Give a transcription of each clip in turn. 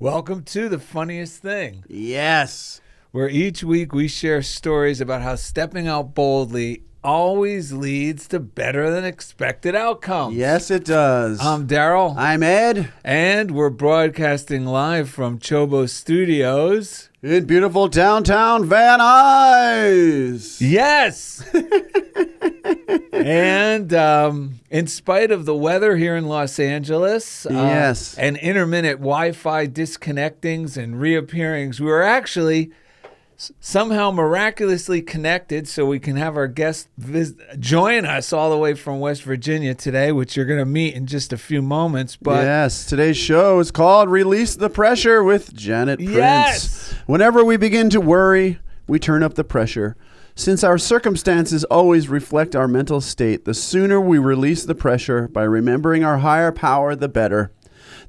Welcome to The Funniest Thing. Yes. Where each week we share stories about how stepping out boldly always leads to better than expected outcomes. Yes, it does. I'm Darrell. I'm Ed. And we're broadcasting live from CHOBO Studios. In beautiful downtown Van Nuys. Yes! And in spite of the weather here in Los Angeles, yes, and intermittent Wi-Fi disconnectings and reappearings, we were actually somehow miraculously connected so we can have our guest join us all the way from West Virginia today, which you're going to meet in just a few moments. But yes, today's show is called Release the Pressure with Janet Prince. Yes! Whenever we begin to worry, we turn up the pressure. Since our circumstances always reflect our mental state, the sooner we release the pressure by remembering our higher power, the better.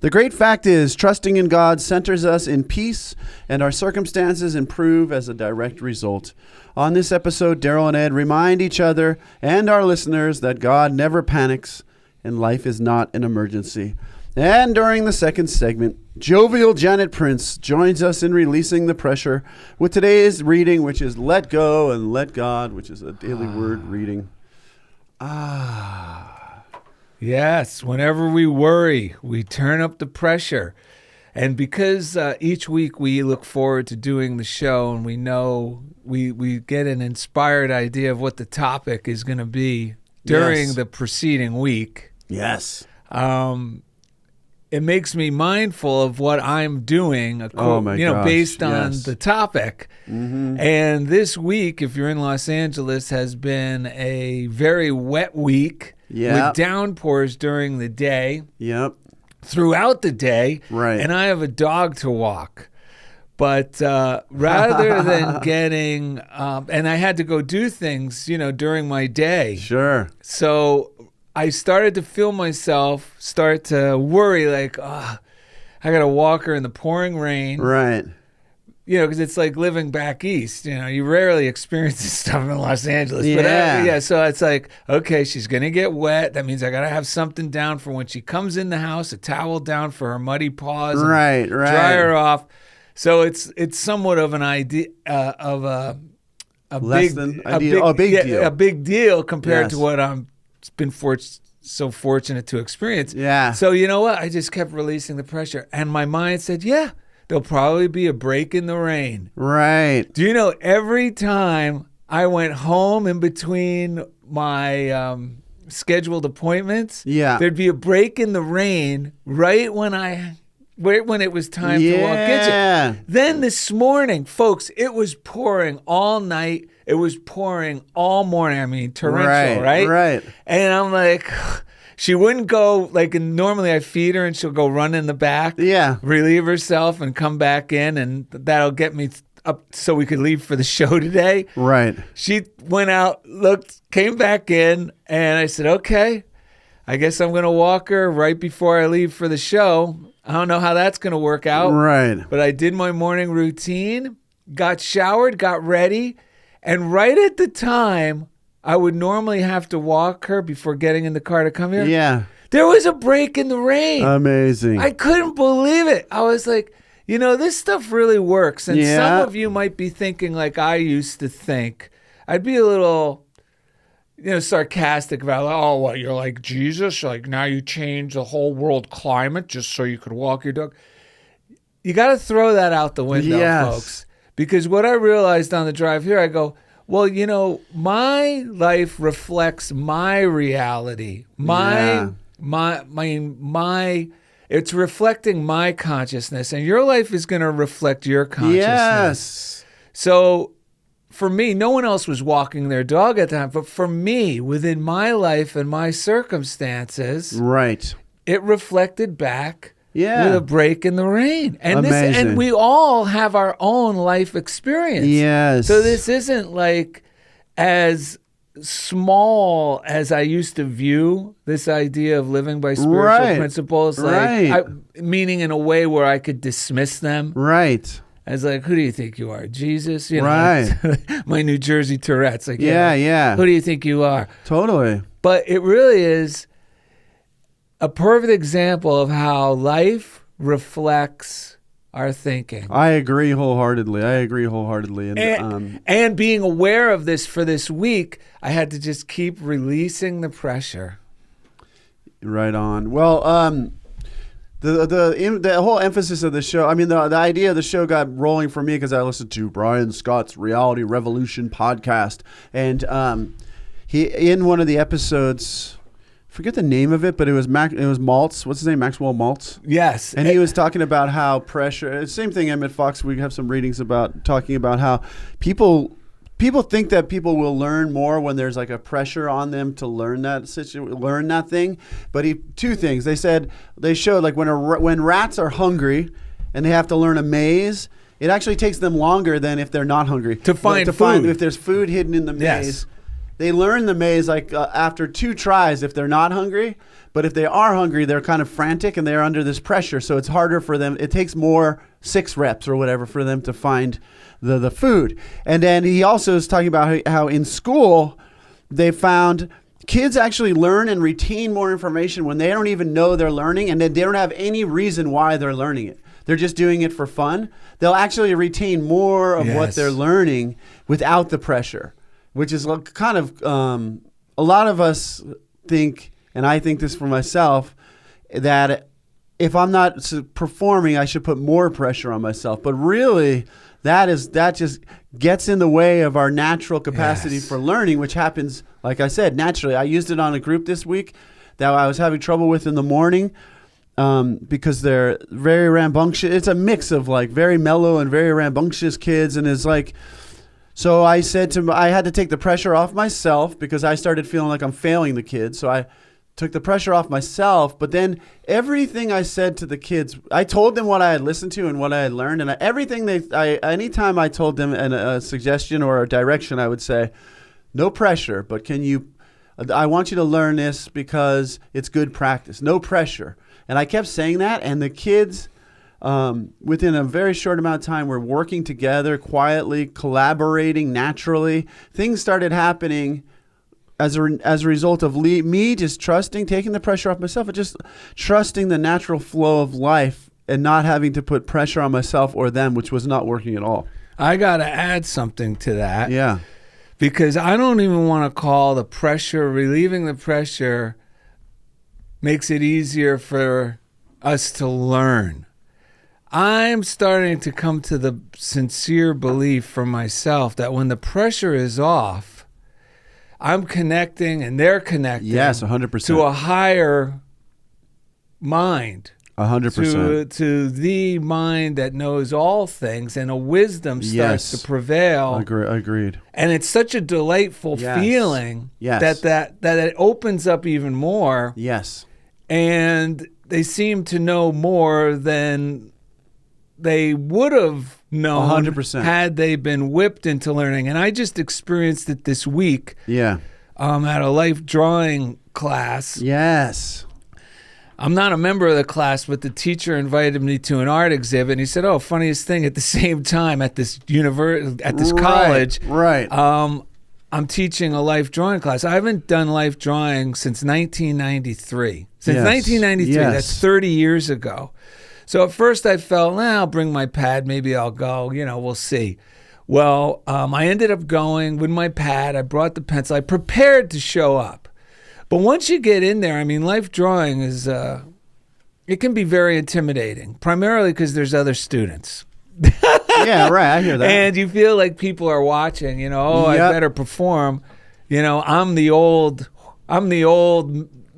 The great fact is, trusting in God centers us in peace, and our circumstances improve as a direct result. On this episode, Darrell and Ed remind each other and our listeners that God never panics, and life is not an emergency. And during the second segment, Jovial Janet Prince joins us in releasing the pressure with today's reading, which is Let Go and Let God, which is a daily word reading. Yes, whenever we worry, we turn up the pressure. And because each week we look forward to doing the show and we know we get an inspired idea of what the topic is going to be during the preceding week. Yes. It makes me mindful of what I'm doing, based on the topic. Mm-hmm. And this week, if you're in Los Angeles, has been a very wet week with downpours during the day. Yep. Throughout the day. Right. And I have a dog to walk. But rather than getting, and I had to go do things, during my day. Sure. So I started to feel myself start to worry, like, I got to walk her in the pouring rain. Right. Because it's like living back east. You rarely experience this stuff in Los Angeles. Yeah. But so it's like, okay, she's going to get wet. That means I got to have something down for when she comes in the house, a towel down for her muddy paws. Right. Dry her off. So it's somewhat of an idea of a big deal compared to what I'm been so fortunate to experience. Yeah. So you know what? I just kept releasing the pressure. And my mind said, there'll probably be a break in the rain. Right. Do you know, every time I went home in between my scheduled appointments, there'd be a break in the rain right when it was time to walk in. Then this morning, folks, it was pouring all night. It was pouring all morning. I mean, torrential, right? Right. And I'm like, she wouldn't go, and normally I feed her and she'll go run in the back, relieve herself and come back in, and that'll get me up so we could leave for the show today. Right. She went out, looked, came back in, and I said, okay, I guess I'm going to walk her right before I leave for the show. I don't know how that's going to work out. Right. But I did my morning routine, got showered, got ready, and right at the time I would normally have to walk her before getting in the car to come here. Yeah. There was a break in the rain. Amazing. I couldn't believe it. I was like, this stuff really works. And some of you might be thinking like I used to think. I'd be a little sarcastic about, you're like Jesus, like now you change the whole world climate just so you could walk your dog. You got to throw that out the window, folks. Because what I realized on the drive here, I go, well, my life reflects my reality. It's reflecting my consciousness, and your life is going to reflect your consciousness. Yes. So for me, no one else was walking their dog at the time, but for me, within my life and my circumstances, it reflected back with a break in the rain. And and we all have our own life experience. Yes. So this isn't like as small as I used to view this idea of living by spiritual principles, meaning in a way where I could dismiss them. Right. As like, who do you think you are? Jesus? My New Jersey Tourette's. Like, yeah. Who do you think you are? Totally. But it really is a perfect example of how life reflects our thinking. I agree wholeheartedly. And being aware of this for this week, I had to just keep releasing the pressure. Right on. Well, the whole emphasis of the show, I mean, the idea of the show got rolling for me because I listened to Brian Scott's Reality Revolution podcast. And he, in one of the episodes, forget the name of it, but it was Maltz. What's his name? Maxwell Maltz. Yes. And he was talking about how pressure, same thing, Emmett Fox, we have some readings about, talking about how people think that people will learn more when there's like a pressure on them to learn that thing. But two things. They showed like when rats are hungry and they have to learn a maze, it actually takes them longer than if they're not hungry. To find food. If there's food hidden in the maze. Yes. They learn the maze like after 2 tries if they're not hungry. But if they are hungry, they're kind of frantic and they're under this pressure. So it's harder for them. It takes more 6 reps or whatever for them to find the food. And then he also is talking about how in school they found kids actually learn and retain more information when they don't even know they're learning and then they don't have any reason why they're learning it. They're just doing it for fun. They'll actually retain more of what they're learning without the pressure, which is kind of a lot of us think, and I think this for myself, that if I'm not performing, I should put more pressure on myself. But really, that just gets in the way of our natural capacity for learning, which happens, like I said, naturally. I used it on a group this week that I was having trouble with in the morning because they're very rambunctious. It's a mix of like very mellow and very rambunctious kids, and it's like... So I said I had to take the pressure off myself because I started feeling like I'm failing the kids. So I took the pressure off myself. But then everything I said to the kids, I told them what I had listened to and what I had learned. And anytime I told them a suggestion or a direction, I would say, no pressure, but I want you to learn this because it's good practice. No pressure. And I kept saying that, and the kids... within a very short amount of time, we're working together quietly, collaborating naturally. Things started happening as a result of me just taking the pressure off myself, and just trusting the natural flow of life and not having to put pressure on myself or them, which was not working at all. I got to add something to that. Yeah. Because I don't even want to call the pressure, relieving the pressure makes it easier for us to learn. I'm starting to come to the sincere belief for myself that when the pressure is off, I'm connecting and they're connecting. Yes, 100%. To a higher mind. 100%. To the mind that knows all things, and a wisdom starts to prevail. Agreed. And it's such a delightful feeling that it opens up even more. Yes. And they seem to know more than they would have known 100%. Had they been whipped into learning. And I just experienced it this week at a life drawing class. Yes. I'm not a member of the class, but the teacher invited me to an art exhibit, and he said, funniest thing, at the same time at this college, I'm teaching a life drawing class. I haven't done life drawing since 1993. That's 30 years ago. So at first I felt, I'll bring my pad, maybe I'll go, we'll see. Well, I ended up going with my pad. I brought the pencil. I prepared to show up. But once you get in there, life drawing is, it can be very intimidating, primarily because there's other students. Yeah, right, I hear that. And you feel like people are watching, I better perform. I'm the old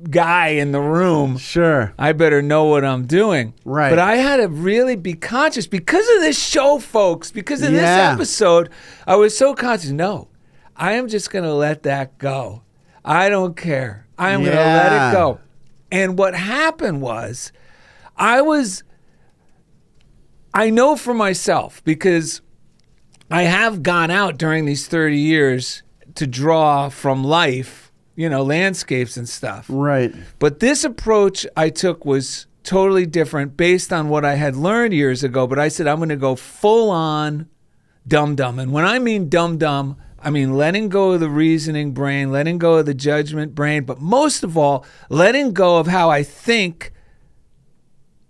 guy in the room. Sure. I better know what I'm doing. Right. But I had to really be conscious because of this show, folks, because of this episode. I was so conscious. No, I am just going to let that go. I don't care. I am going to let it go. And what happened was I know for myself, because I have gone out during these 30 years to draw from life, landscapes and stuff. Right. But this approach I took was totally different based on what I had learned years ago. But I said, I'm going to go full on dum-dum. And when I mean dum-dum, I mean letting go of the reasoning brain, letting go of the judgment brain, but most of all, letting go of how I think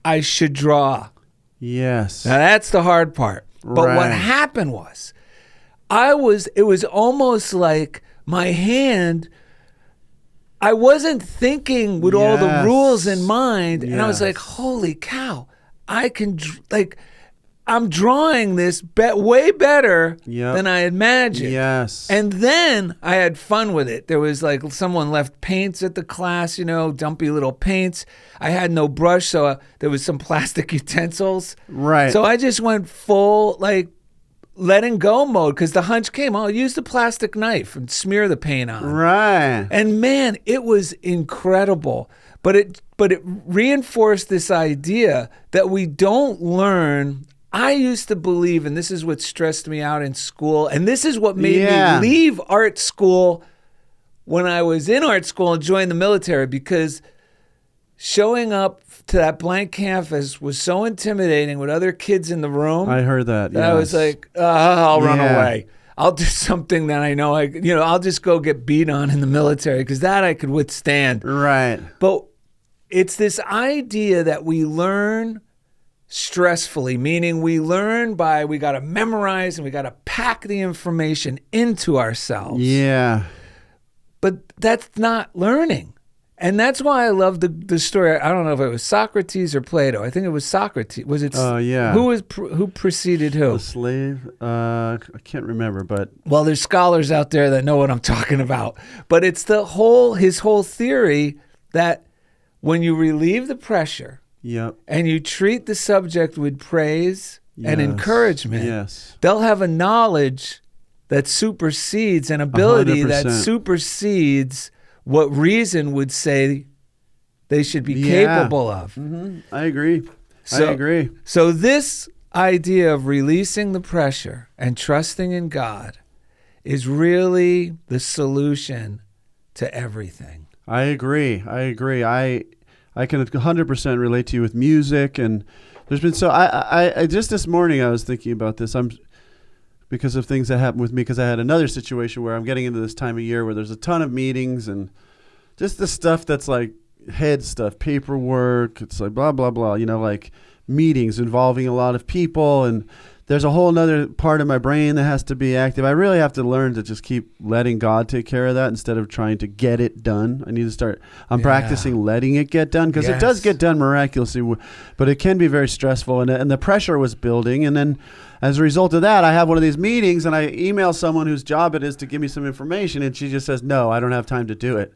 I should draw. Yes. Now that's the hard part. But what Right. happened was, it was almost like my hand, I wasn't thinking with all the Yes. rules in mind. And I was Yes. like, holy cow, I can, I'm drawing this way better Yep. than I imagined. Yes. And then I had fun with it. There was like someone left paints at the class, dumpy little paints. I had no brush, so there was some plastic utensils. Right. So I just went full letting go mode because the hunch came. I'll use the plastic knife and smear the paint on. Right. And man, it was incredible. But it reinforced this idea that we don't learn. I used to believe, and this is what stressed me out in school, and this is what made me leave art school when I was in art school and joined the military, because showing up to that blank canvas was so intimidating with other kids in the room. I heard that. I was like, I'll run away. I'll do something that I know I'll just go get beat on in the military because that I could withstand. Right. But it's this idea that we learn stressfully, meaning we learn we got to memorize and we got to pack the information into ourselves. Yeah. But that's not learning. And that's why I love the story. I don't know if it was Socrates or Plato. I think it was Socrates. Was it? Yeah. Who preceded who? The slave? I can't remember, but Well, there's scholars out there that know what I'm talking about. But it's his whole theory that when you relieve the pressure yep. and you treat the subject with praise and encouragement, yes, they'll have a knowledge that supersedes, an ability 100%. that supersedes what reason would say they should be capable of. Mm-hmm. I agree. I agree. So this idea of releasing the pressure and trusting in God is really the solution to everything. I agree. I can 100% relate to you with music, and there's been I just this morning I was thinking about this. Because of things that happened with me, because I had another situation where I'm getting into this time of year where there's a ton of meetings and just the stuff that's like head stuff, paperwork. It's like blah, blah, blah, like meetings involving a lot of people. And there's a whole nother part of my brain that has to be active. I really have to learn to just keep letting God take care of that instead of trying to get it done. I need to start, I'm practicing letting it get done, because it does get done miraculously, but it can be very stressful. And the pressure was building. And then as a result of that, I have one of these meetings and I email someone whose job it is to give me some information. And she just says, no, I don't have time to do it.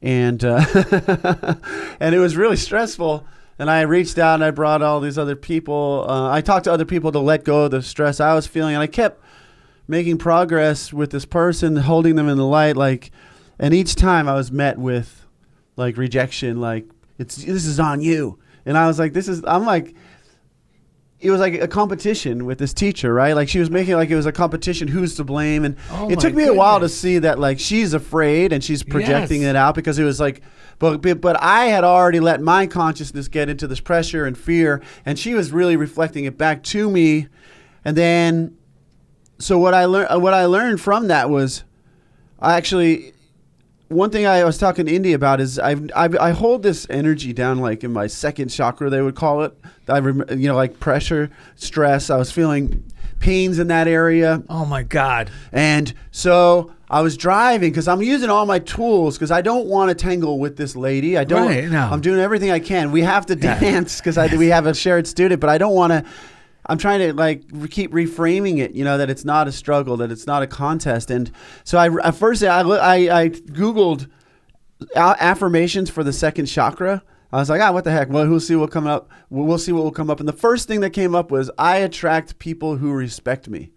And, and it was really stressful. And I reached out and I brought all these other people. I talked to other people to let go of the stress I was feeling. And I kept making progress with this person, holding them in the light. And each time I was met with rejection, this is on you. And I was like, it was like a competition with this teacher, right? She was making it was a competition, who's to blame. And it took me a while to see that she's afraid and she's projecting it out, because it was but I had already let my consciousness get into this pressure and fear, and she was really reflecting it back to me. And then, so what I learned from that was, one thing I was talking to Indy about is I hold this energy down in my second chakra, they would call it. Pressure, stress. I was feeling pains in that area. Oh my God. And so I was driving because I'm using all my tools because I don't want to tangle with this lady. I don't. Right, no. I'm doing everything I can. We have to dance because we have a shared student, but I don't want to. I'm trying to keep reframing it, that it's not a struggle, that it's not a contest. And so I Googled affirmations for the second chakra. I was like, what the heck? Well, we'll see what come up. We'll see what will come up. And the first thing that came up was, I attract people who respect me.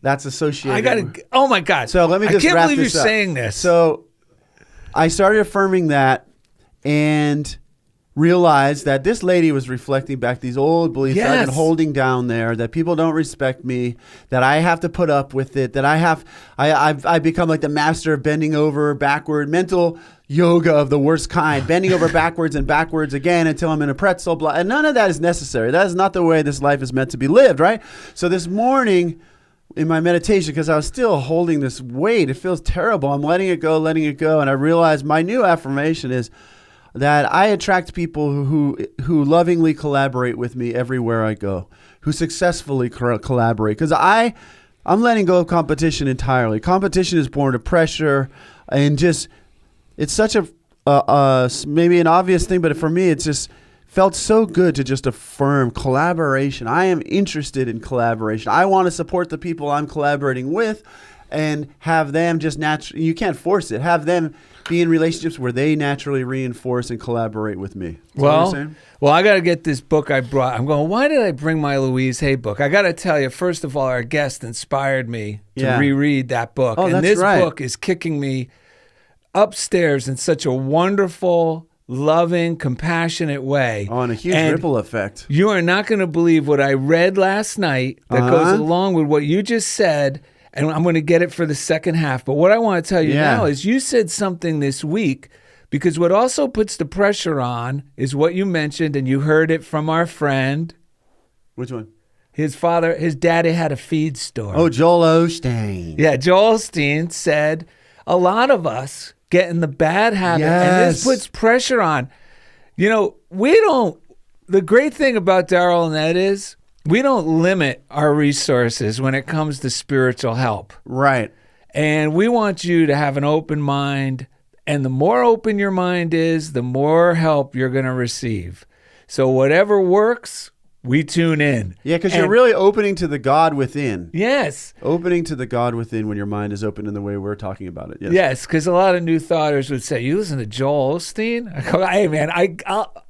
That's associated. Oh my God. So let me just I can't wrap believe this you're up. saying this. So I started affirming that and realized that this lady was reflecting back these old beliefs I've been holding down there, that people don't respect me, that I have to put up with it, that I've become the master of bending over backward, mental yoga of the worst kind, bending over backwards and backwards again until I'm in a pretzel, blah. And none of that is necessary. That is not the way this life is meant to be lived, right? So this morning in my meditation, because I was still holding this weight, it feels terrible. I'm letting it go. And I realized my new affirmation is, that I attract people who lovingly collaborate with me everywhere I go, who successfully collaborate. Because I'm letting go of competition entirely. Competition is born of pressure, and just it's such a maybe an obvious thing, but for me, it's just felt so good to just affirm collaboration. I am interested in collaboration. I want to support the people I'm collaborating with, and have them just naturally. You can't force it. Have them be in relationships where they naturally reinforce and collaborate with me. Well, I got to get this book I brought. I'm going, why did I bring my Louise Hay book? I got to tell you, first of all, our guest inspired me to reread that book. Oh, and that's this right. book is kicking me upstairs in such a wonderful, loving, compassionate way. On a huge ripple effect. You are not going to believe what I read last night that goes along with what you just said. And I'm going to get it for the second half. But what I want to tell you now is you said something this week, because what also puts the pressure on is what you mentioned, and you heard it from our friend. Which one? His daddy had a feed store. Oh, Joel Osteen. Yeah, Joel Osteen said a lot of us get in the bad habit, and this puts pressure on. You know, the great thing about Darrell and Ed is, we don't limit our resources when it comes to spiritual help. Right. And we want you to have an open mind. And the more open your mind is, the more help you're going to receive. So whatever works, we tune in. Yeah, because you're really opening to the God within. Yes. Opening to the God within when your mind is open in the way we're talking about it. Yes, because a lot of new thoughters would say, you listen to Joel Osteen? I go, hey, man,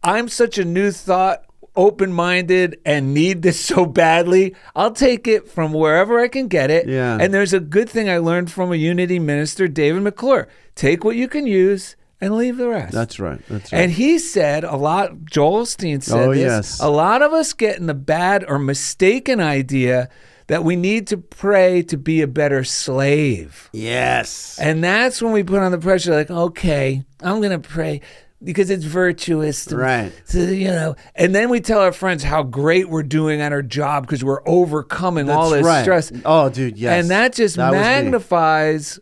I'm such a new thought, open-minded, and need this so badly. I'll take it from wherever I can get it. Yeah. And there's a good thing I learned from a Unity minister, David McClure. Take what you can use and leave the rest. That's right. And he said Joel Osteen said this, yes. A lot of us get in the bad or mistaken idea that we need to pray to be a better slave. Yes. And that's when we put on the pressure, like, okay, I'm going to pray because it's virtuous. Right. And then we tell our friends how great we're doing at our job because we're overcoming all this stress. Oh, dude, yes. And that just magnifies,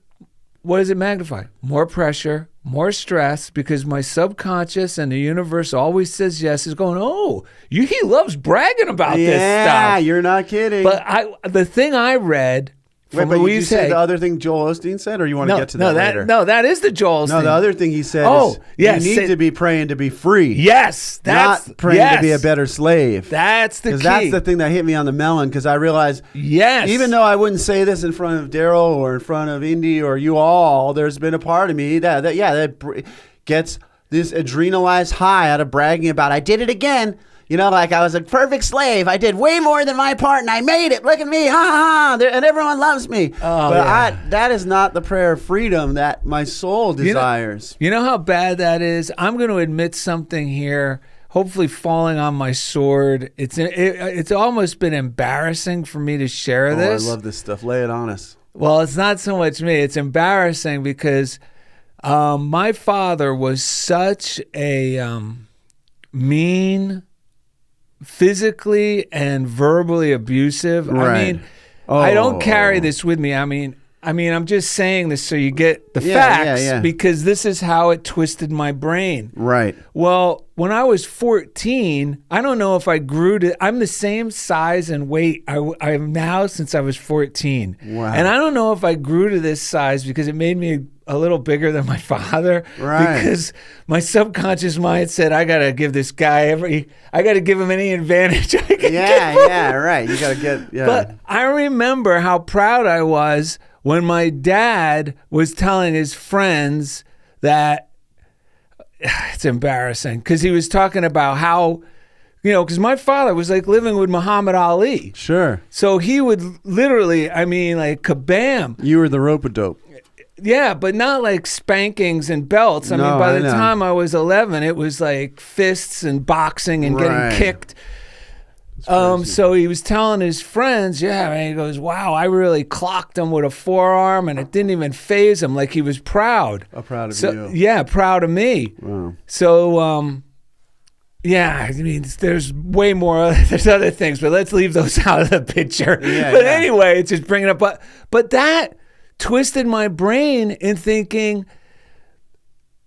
what does it magnify? More pressure, more stress, because my subconscious and the universe always says yes, is going, he loves bragging about this stuff. Yeah, you're not kidding. But the thing I read from Wait, but Louise did you say Hay, the other thing Joel Osteen said, or you want to get to that later? No, that is the Joel Osteen. No, the other thing he said is you need to be praying to be free. Yes. Not praying to be a better slave. That's the key. Because that's the thing that hit me on the melon, because I realized, even though I wouldn't say this in front of Darrell or in front of Indy or you all, there's been a part of me that gets this adrenalized high out of bragging about, I did it again. Like I was a perfect slave. I did way more than my part, and I made it. Look at me, ha ha ha! And everyone loves me. That is not the prayer of freedom that my soul desires. You know how bad that is? I'm going to admit something here. Hopefully, falling on my sword. It's almost been embarrassing for me to share this. I love this stuff. Lay it on us. Well, it's not so much me. It's embarrassing because my father was such a mean, physically and verbally abusive. Right. I don't carry this with me. I'm just saying this so you get the facts because this is how it twisted my brain. Right. Well, when I was 14, I don't know if I grew to, I'm the same size and weight I am now since I was 14. Wow. And I don't know if I grew to this size because it made me a little bigger than my father. Right. Because my subconscious mind said, I got to give this guy I got to give him any advantage I can give him. Yeah, right. You got to get, But I remember how proud I was when my dad was telling his friends that, it's embarrassing, because he was talking about how, because my father was like living with Muhammad Ali. Sure. So he would literally, like kabam. You were the rope-a-dope. Yeah, but not like spankings and belts. By the time I was 11, it was like fists and boxing and getting kicked. So he was telling his friends, and he goes, wow, I really clocked him with a forearm and it didn't even faze him, like he was proud. Proud of you. Yeah, proud of me. Wow. So, there's way more, there's other things, but let's leave those out of the picture. Anyway, it's just bringing up, but that twisted my brain in thinking,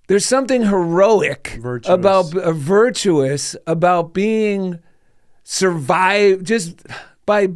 there's something heroic virtuous about being survived just by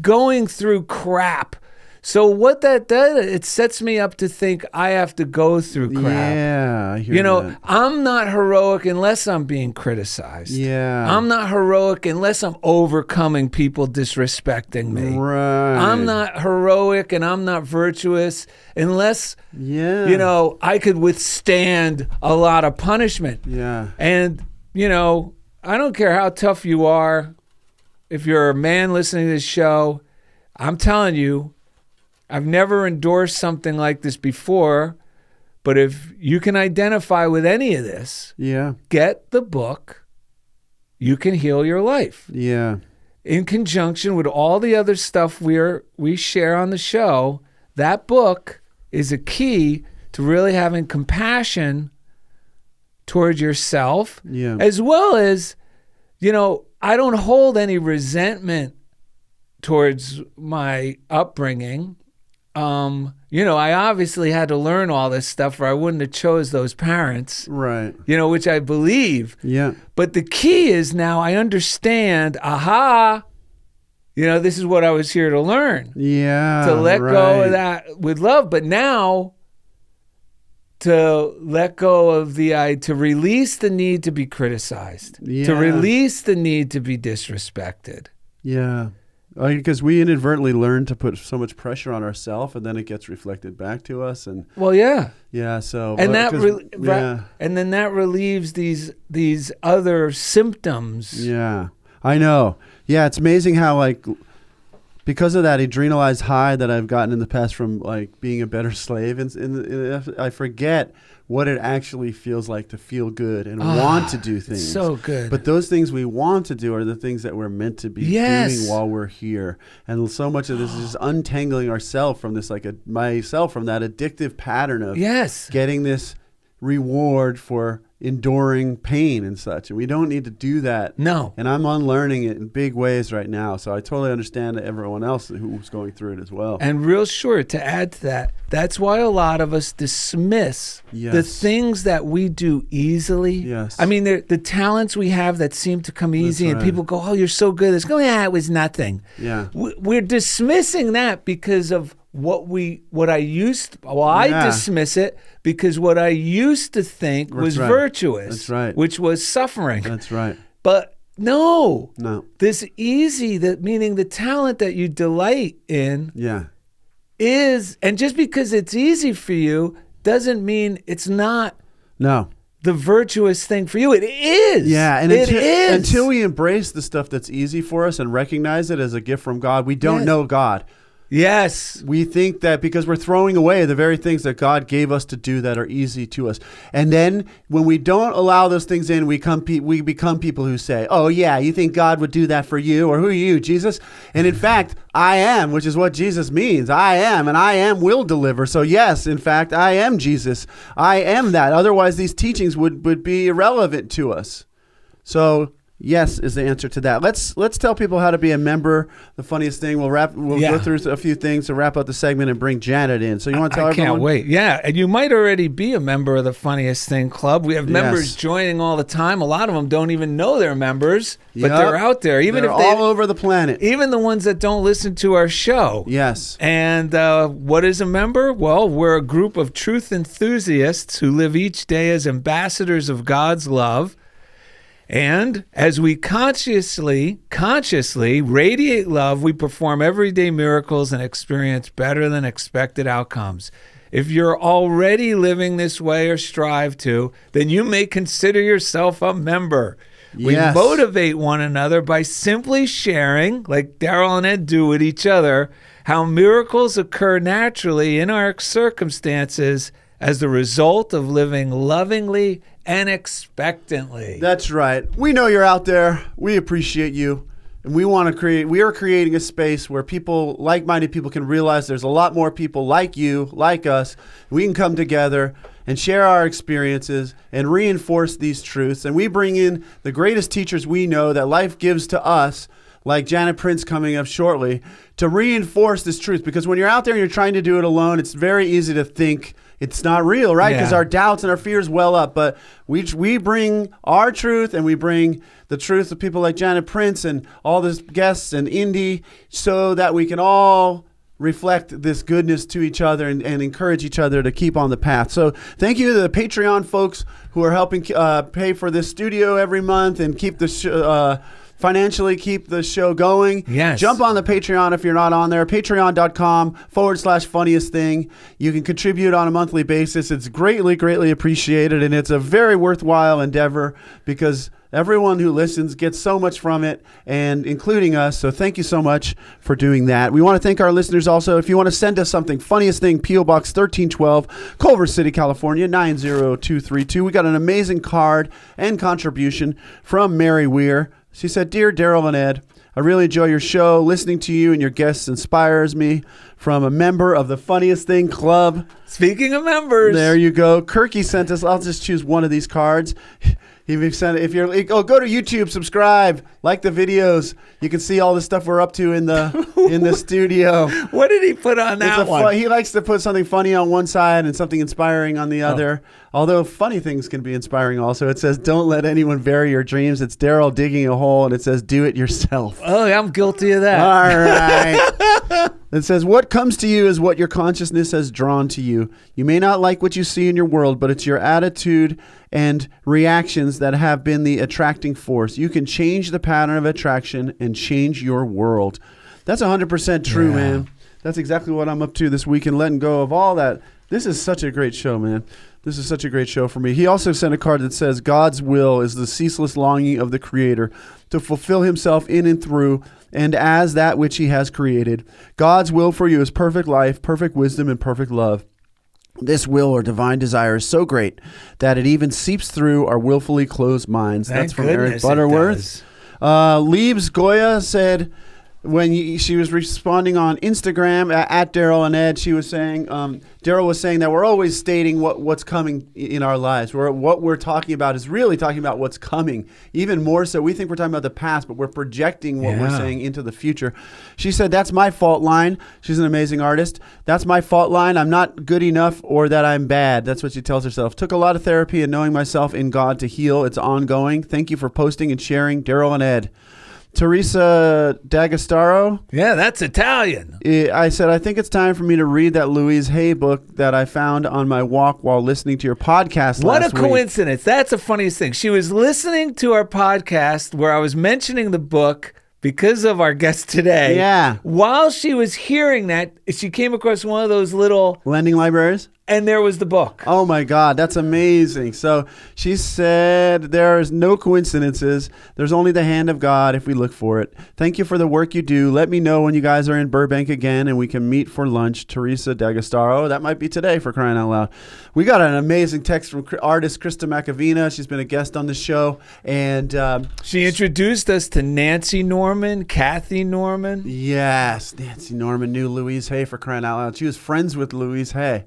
going through crap. So what that does, it sets me up to think I have to go through crap. Yeah, I hear that. I'm not heroic unless I'm being criticized. Yeah. I'm not heroic unless I'm overcoming people disrespecting me. Right. I'm not heroic and I'm not virtuous unless, I could withstand a lot of punishment. Yeah. And, I don't care how tough you are. If you're a man listening to this show, I'm telling you, I've never endorsed something like this before, but if you can identify with any of this, get the book, You Can Heal Your Life. Yeah. In conjunction with all the other stuff we share on the show, that book is a key to really having compassion towards yourself, as well as, I don't hold any resentment towards my upbringing. I obviously had to learn all this stuff or I wouldn't have chose those parents. Right. Which I believe. Yeah. But the key is now I understand, this is what I was here to learn. Yeah. To let go of that with love. But now to let go of to release the need to be criticized. Yeah. To release the need to be disrespected. Yeah. Because we inadvertently learn to put so much pressure on ourselves, and then it gets reflected back to us. And so and and then that relieves these other symptoms. Yeah, I know. Yeah, it's amazing how because of that adrenalized high that I've gotten in the past from being a better slave, and I forget what it actually feels like to feel good and want to do things. So good. But those things we want to do are the things that we're meant to be doing while we're here. And so much of this is just untangling ourselves from this, myself from that addictive pattern of getting this reward for enduring pain and such. And we don't need to do that. No. And I'm unlearning it in big ways right now. So I totally understand everyone else who's going through it as well. And real short, to add to that, that's why a lot of us dismiss the things that we do easily. Yes. I mean, the talents we have that seem to come easy and people go, oh, you're so good. It's going, it was nothing. Yeah. We're dismissing that because of I dismiss it because what I used to think was virtuous. That's right. Which was suffering. That's right. But no. This meaning the talent that you delight in and just because it's easy for you doesn't mean it's not the virtuous thing for you. It is. Yeah, and it is. Until we embrace the stuff that's easy for us and recognize it as a gift from God, we don't know God. Yes. We think that because we're throwing away the very things that God gave us to do that are easy to us. And then when we don't allow those things in, we become people who say, oh, yeah, you think God would do that for you? Or who are you, Jesus? And in fact, I am, which is what Jesus means. I am, and I am will deliver. So yes, in fact, I am Jesus. I am that. Otherwise, these teachings would be irrelevant to us. So yes is the answer to that. Let's tell people how to be a member. The funniest thing, we'll go through a few things to wrap up the segment and bring Janet in. So you want to tell everyone? I can't wait. Yeah, and you might already be a member of the Funniest Thing Club. We have members joining all the time. A lot of them don't even know they're members, but they're out there. They're all over the planet. Even the ones that don't listen to our show. Yes. And what is a member? Well, we're a group of truth enthusiasts who live each day as ambassadors of God's love. And as we consciously radiate love, we perform everyday miracles and experience better than expected outcomes. If you're already living this way or strive to, then you may consider yourself a member. We motivate one another by simply sharing, like Darrell and Ed do with each other, how miracles occur naturally in our circumstances as the result of living lovingly and expectantly. That's right. We know you're out there. We appreciate you. And we are creating a space where like-minded people can realize there's a lot more people like you, like us. We can come together and share our experiences and reinforce these truths. And we bring in the greatest teachers we know that life gives to us, like Janet Prince coming up shortly, to reinforce this truth. Because when you're out there and you're trying to do it alone, it's very easy to think it's not real, right? Because our doubts and our fears well up. But we bring our truth, and we bring the truth of people like Janet Prince and all the guests and Indy, so that we can all reflect this goodness to each other and encourage each other to keep on the path. So thank you to the Patreon folks who are helping pay for this studio every month and keep the financially keep the show going. Yes. Jump on the Patreon if you're not on there. Patreon.com/funniest thing. You can contribute on a monthly basis. It's greatly, greatly appreciated, and it's a very worthwhile endeavor because everyone who listens gets so much from it, and including us. So thank you so much for doing that. We want to thank our listeners also. If you want to send us something, Funniest Thing, P.O. Box 1312, Culver City, California, 90232. We got an amazing card and contribution from Mary Weir. She said, "Dear Darrell and Ed, I really enjoy your show. Listening to you and your guests inspires me. From a member of the Funniest Thing Club." Speaking of members. There you go. Kirky sent us. I'll just choose one of these cards. If you're go to YouTube, subscribe, like the videos. You can see all the stuff we're up to in the studio. What did he put on that one? He likes to put something funny on one side and something inspiring on the other. Although funny things can be inspiring also. It says, "Don't let anyone vary your dreams." It's Darrell digging a hole, and it says, "Do it yourself." Oh, I'm guilty of that. All right. It says, "What comes to you is what your consciousness has drawn to you. You may not like what you see in your world, but it's your attitude and reactions that have been the attracting force. You can change the pattern of attraction and change your world." That's 100% true, man. That's exactly what I'm up to this weekend, letting go of all that. This is such a great show, man. This is such a great show for me. He also sent a card that says, "God's will is the ceaseless longing of the Creator to fulfill himself in and through and as that which he has created. God's will for you is perfect life, perfect wisdom, and perfect love. This will or divine desire is so great that it even seeps through our willfully closed minds." That's from Eric Butterworth. Leaves Goya said, when she was responding on Instagram at Darrell and Ed, she was saying, Darrell was saying that we're always stating what's coming in our lives. What we're talking about is really talking about what's coming. Even more so, we think we're talking about the past, but we're projecting what we're saying into the future. She said, "That's my fault line." She's an amazing artist. "That's my fault line. I'm not good enough or that I'm bad." That's what she tells herself. "Took a lot of therapy and knowing myself in God to heal. It's ongoing. Thank you for posting and sharing. Darrell and Ed." Teresa D'Agostaro. Yeah, that's Italian. I said, "I think it's time for me to read that Louise Hay book that I found on my walk while listening to your podcast What last a coincidence. That's the funniest thing. She was listening to our podcast where I was mentioning the book because of our guest today. Yeah. While she was hearing that, she came across one of those little lending libraries. And there was the book. Oh my God, that's amazing. So she said, "There's no coincidences. There's only the hand of God if we look for it. Thank you for the work you do. Let me know when you guys are in Burbank again and we can meet for lunch." Teresa D'Agostaro. That might be today, for crying out loud. We got an amazing text from artist Krista McAvina. She's been a guest on the show. And she introduced us to Nancy Norman, Kathy Norman. Yes, Nancy Norman knew Louise Hay, for crying out loud. She was friends with Louise Hay.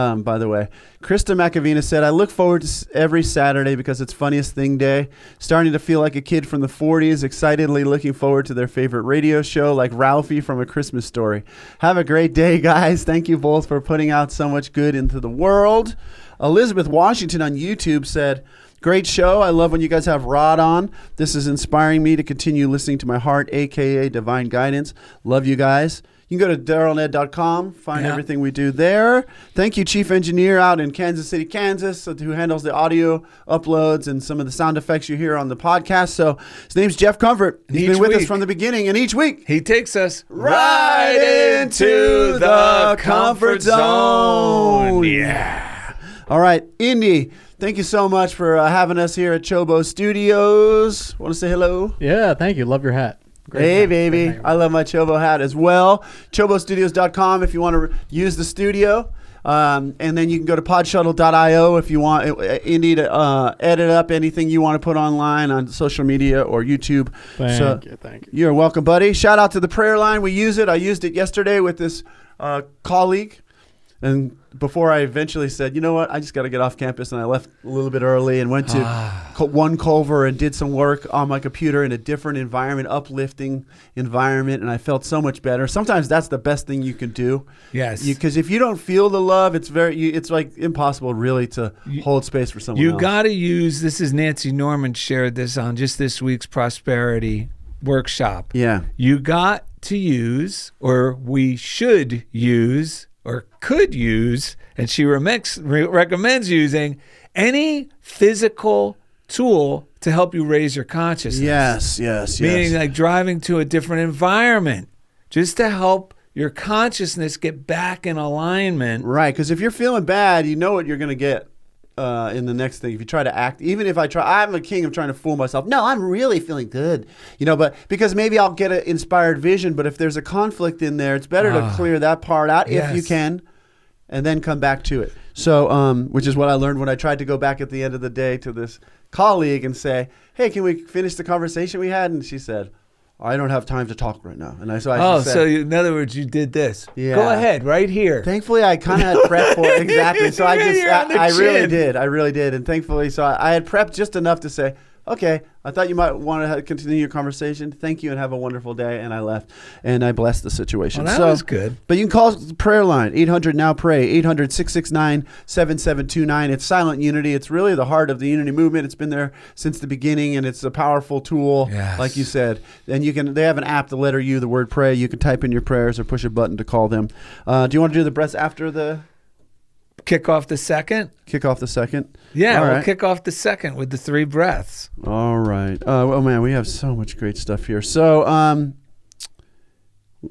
By the way, Krista McAvina said, "I look forward to every Saturday because it's Funniest Thing Day. Starting to feel like a kid from the 40s, excitedly looking forward to their favorite radio show like Ralphie from A Christmas Story. Have a great day, guys. Thank you both for putting out so much good into the world." Elizabeth Washington on YouTube said, "Great show. I love when you guys have Rod on. This is inspiring me to continue listening to my heart, a.k.a. Divine Guidance. Love you guys." You can go to darrellanded.com, find everything we do there. Thank you, Chief Engineer out in Kansas City, Kansas, who handles the audio uploads and some of the sound effects you hear on the podcast. So his name's Jeff Comfort. He's been with us from the beginning, and each week he takes us right into the comfort zone. Yeah. All right, Indy, thank you so much for having us here at CHOBO Studios. Want to say hello? Yeah, thank you. Love your hat. Great hey, hat. Baby. I love my CHOBO hat as well. CHOBOstudios.com if you want to use the studio. And then you can go to PodShuttle.io if you want Indy to edit up anything you want to put online on social media or YouTube. Thank you. You're welcome, buddy. Shout out to the prayer line. We use it. I used it yesterday with this colleague. And before I eventually said, you know what, I just got to get off campus, and I left a little bit early and went to one Culver and did some work on my computer in a different environment, uplifting environment, and I felt so much better. Sometimes that's the best thing you can do. Yes. Because if you don't feel the love, it's like impossible really to hold space for someone else. You got to use, this is Nancy Norman shared this on just this week's Prosperity workshop. Yeah. You got to use, or we should use, or could use, and she recommends using any physical tool to help you raise your consciousness. Yes. Meaning like driving to a different environment just to help your consciousness get back in alignment. Right, because if you're feeling bad, you know what you're going to get in the next thing. If you try to act, even if I'm a king of trying to fool myself. No, I'm really feeling good. But because maybe I'll get an inspired vision, but if there's a conflict in there, it's better to clear that part out if you can, and then come back to it. So, which is what I learned when I tried to go back at the end of the day to this colleague and say, hey, can we finish the conversation we had? And she said, I don't have time to talk right now. And I said, so in other words, you did this. Yeah. Go ahead, right here. Thankfully, I kind of had prepped for it. Exactly. So I really did. And thankfully, so I had prepped just enough to say, okay, I thought you might want to continue your conversation. Thank you and have a wonderful day. And I left and I blessed the situation. Well, that was good. But you can call the prayer line, 800-NOW-PRAY, 800-669-7729. It's silent unity. It's really the heart of the unity movement. It's been there since the beginning, and it's a powerful tool, like you said. And they have an app, the letter U, the word pray. You can type in your prayers or push a button to call them. Do you want to do the breaths after the... Kick off the second? Kick off the second? Yeah, we'll kick off the second with the 3 breaths. All right. Oh, man, we have so much great stuff here. So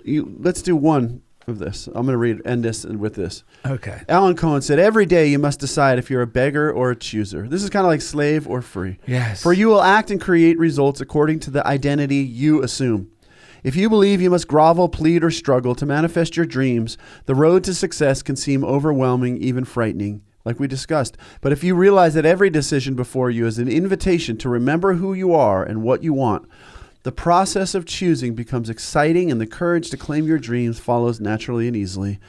let's do one of this. I'm going to end this with this. Okay. Alan Cohen said, every day you must decide if you're a beggar or a chooser. This is kind of like slave or free. Yes. For you will act and create results according to the identity you assume. If you believe you must grovel, plead, or struggle to manifest your dreams, the road to success can seem overwhelming, even frightening, like we discussed. But if you realize that every decision before you is an invitation to remember who you are and what you want, the process of choosing becomes exciting, and the courage to claim your dreams follows naturally and easily.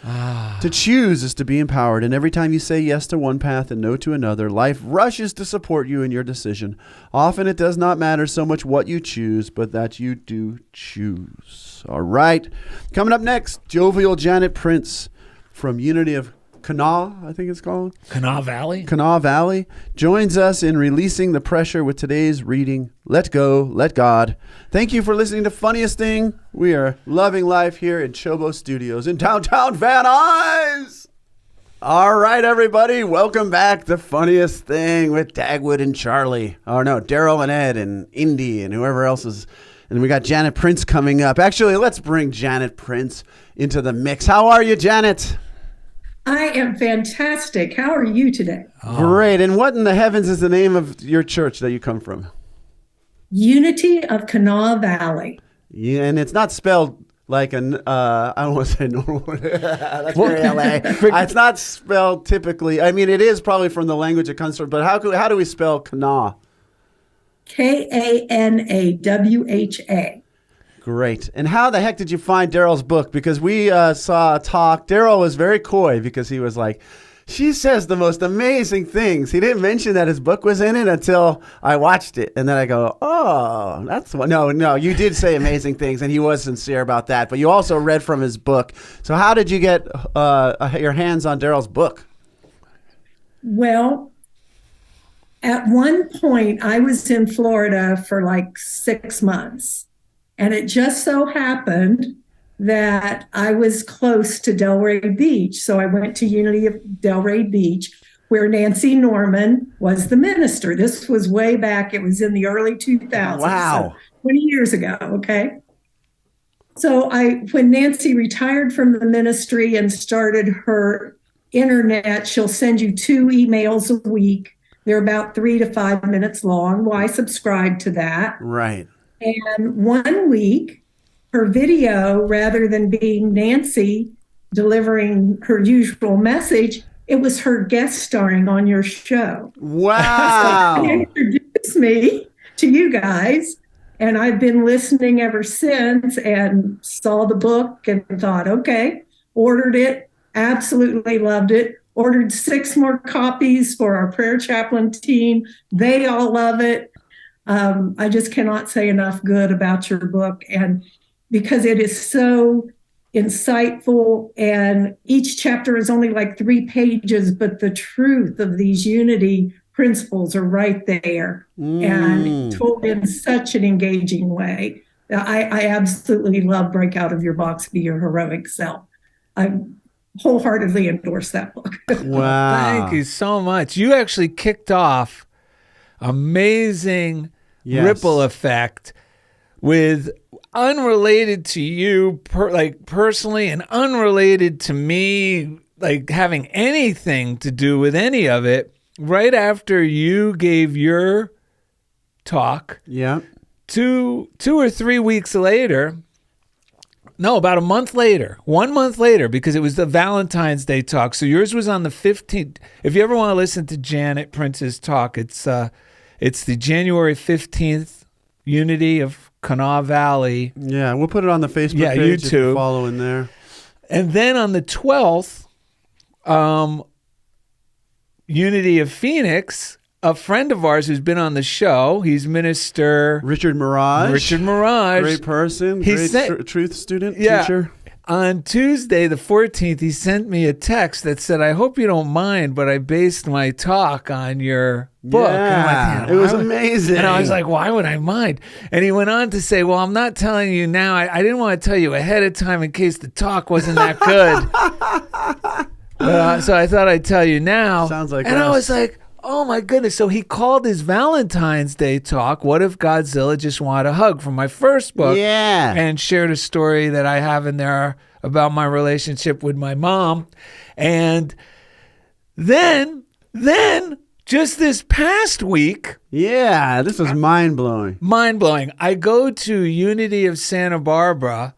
To choose is to be empowered, and every time you say yes to one path and no to another, life rushes to support you in your decision. Often it does not matter so much what you choose, but that you do choose. All right. Coming up next, Jovial Janet Prince from Unity of Kanawha, I think it's called. Kanawha Valley? Kanawha Valley joins us in releasing the pressure with today's reading, Let Go, Let God. Thank you for listening to Funniest Thing. We are loving life here in CHOBO Studios in downtown Van Nuys. All right, everybody, welcome back to Funniest Thing with Dagwood and Charlie. Oh, no, Darrell and Ed and Indy and whoever else is. And we got Janet Prince coming up. Actually, let's bring Janet Prince into the mix. How are you, Janet? I am fantastic. How are you today? Oh. Great. And what in the heavens is the name of your church that you come from? Unity of Kanawha Valley. Yeah, and it's not spelled like I don't want to say normal. That's very LA. It's not spelled typically. I mean, it is probably from the language it comes from, but how do we spell Kanawha? Kanawha. Great. And how the heck did you find Darrell's book? Because we saw a talk. Darrell was very coy because he was like, she says the most amazing things. He didn't mention that his book was in it until I watched it. And then I go, oh, that's what. No, you did say amazing things. And he was sincere about that. But you also read from his book. So how did you get your hands on Darrell's book? Well, at one point, I was in Florida for like 6 months. And it just so happened that I was close to Delray Beach. So I went to Unity of Delray Beach, where Nancy Norman was the minister. This was way back. It was in the early 2000s. Wow. So 20 years ago, okay? So when Nancy retired from the ministry and started her internet, she'll send you 2 emails a week. They're about 3 to 5 minutes long. Well, I subscribed to that. Right. And one week, her video, rather than being Nancy delivering her usual message, it was her guest starring on your show. Wow. So it introduced me to you guys, and I've been listening ever since and saw the book and thought, okay, ordered it absolutely loved it. Ordered 6 more copies for our prayer chaplain team. They all love it. I just cannot say enough good about your book, and because it is so insightful, and each chapter is only like 3 pages, but the truth of these unity principles are right there and told in such an engaging way. I absolutely love Break Out of Your Box, Be Your Heroic Self. I wholeheartedly endorse that book. Wow. Thank you so much. You actually kicked off amazing ripple effect with unrelated to you personally and unrelated to me, like having anything to do with any of it. Right after you gave your talk, 2 or 3 weeks later, no, about 1 month later, because it was the Valentine's Day talk. So yours was on the 15th. If you ever want to listen to Janet Prince's talk, it's the January 15th Unity of Kanawha Valley. Yeah, we'll put it on the Facebook page. YouTube. If you follow in there. And then on the 12th, Unity of Phoenix, a friend of ours who's been on the show, he's Minister Richard Mirage. Great person, truth student, teacher. On Tuesday, the 14th, he sent me a text that said, I hope you don't mind, but I based my talk on your book. Yeah, like, it was amazing. And I was like, why would I mind? And he went on to say, well, I'm not telling you now. I didn't want to tell you ahead of time in case the talk wasn't that good. So I thought I'd tell you now. Sounds like I was like, oh my goodness. So he called his Valentine's Day talk, What If Godzilla Just Wanted a Hug, from my first book. Yeah. And shared a story that I have in there about my relationship with my mom. And then just this past week. Yeah, this was mind-blowing. Mind-blowing. I go to Unity of Santa Barbara,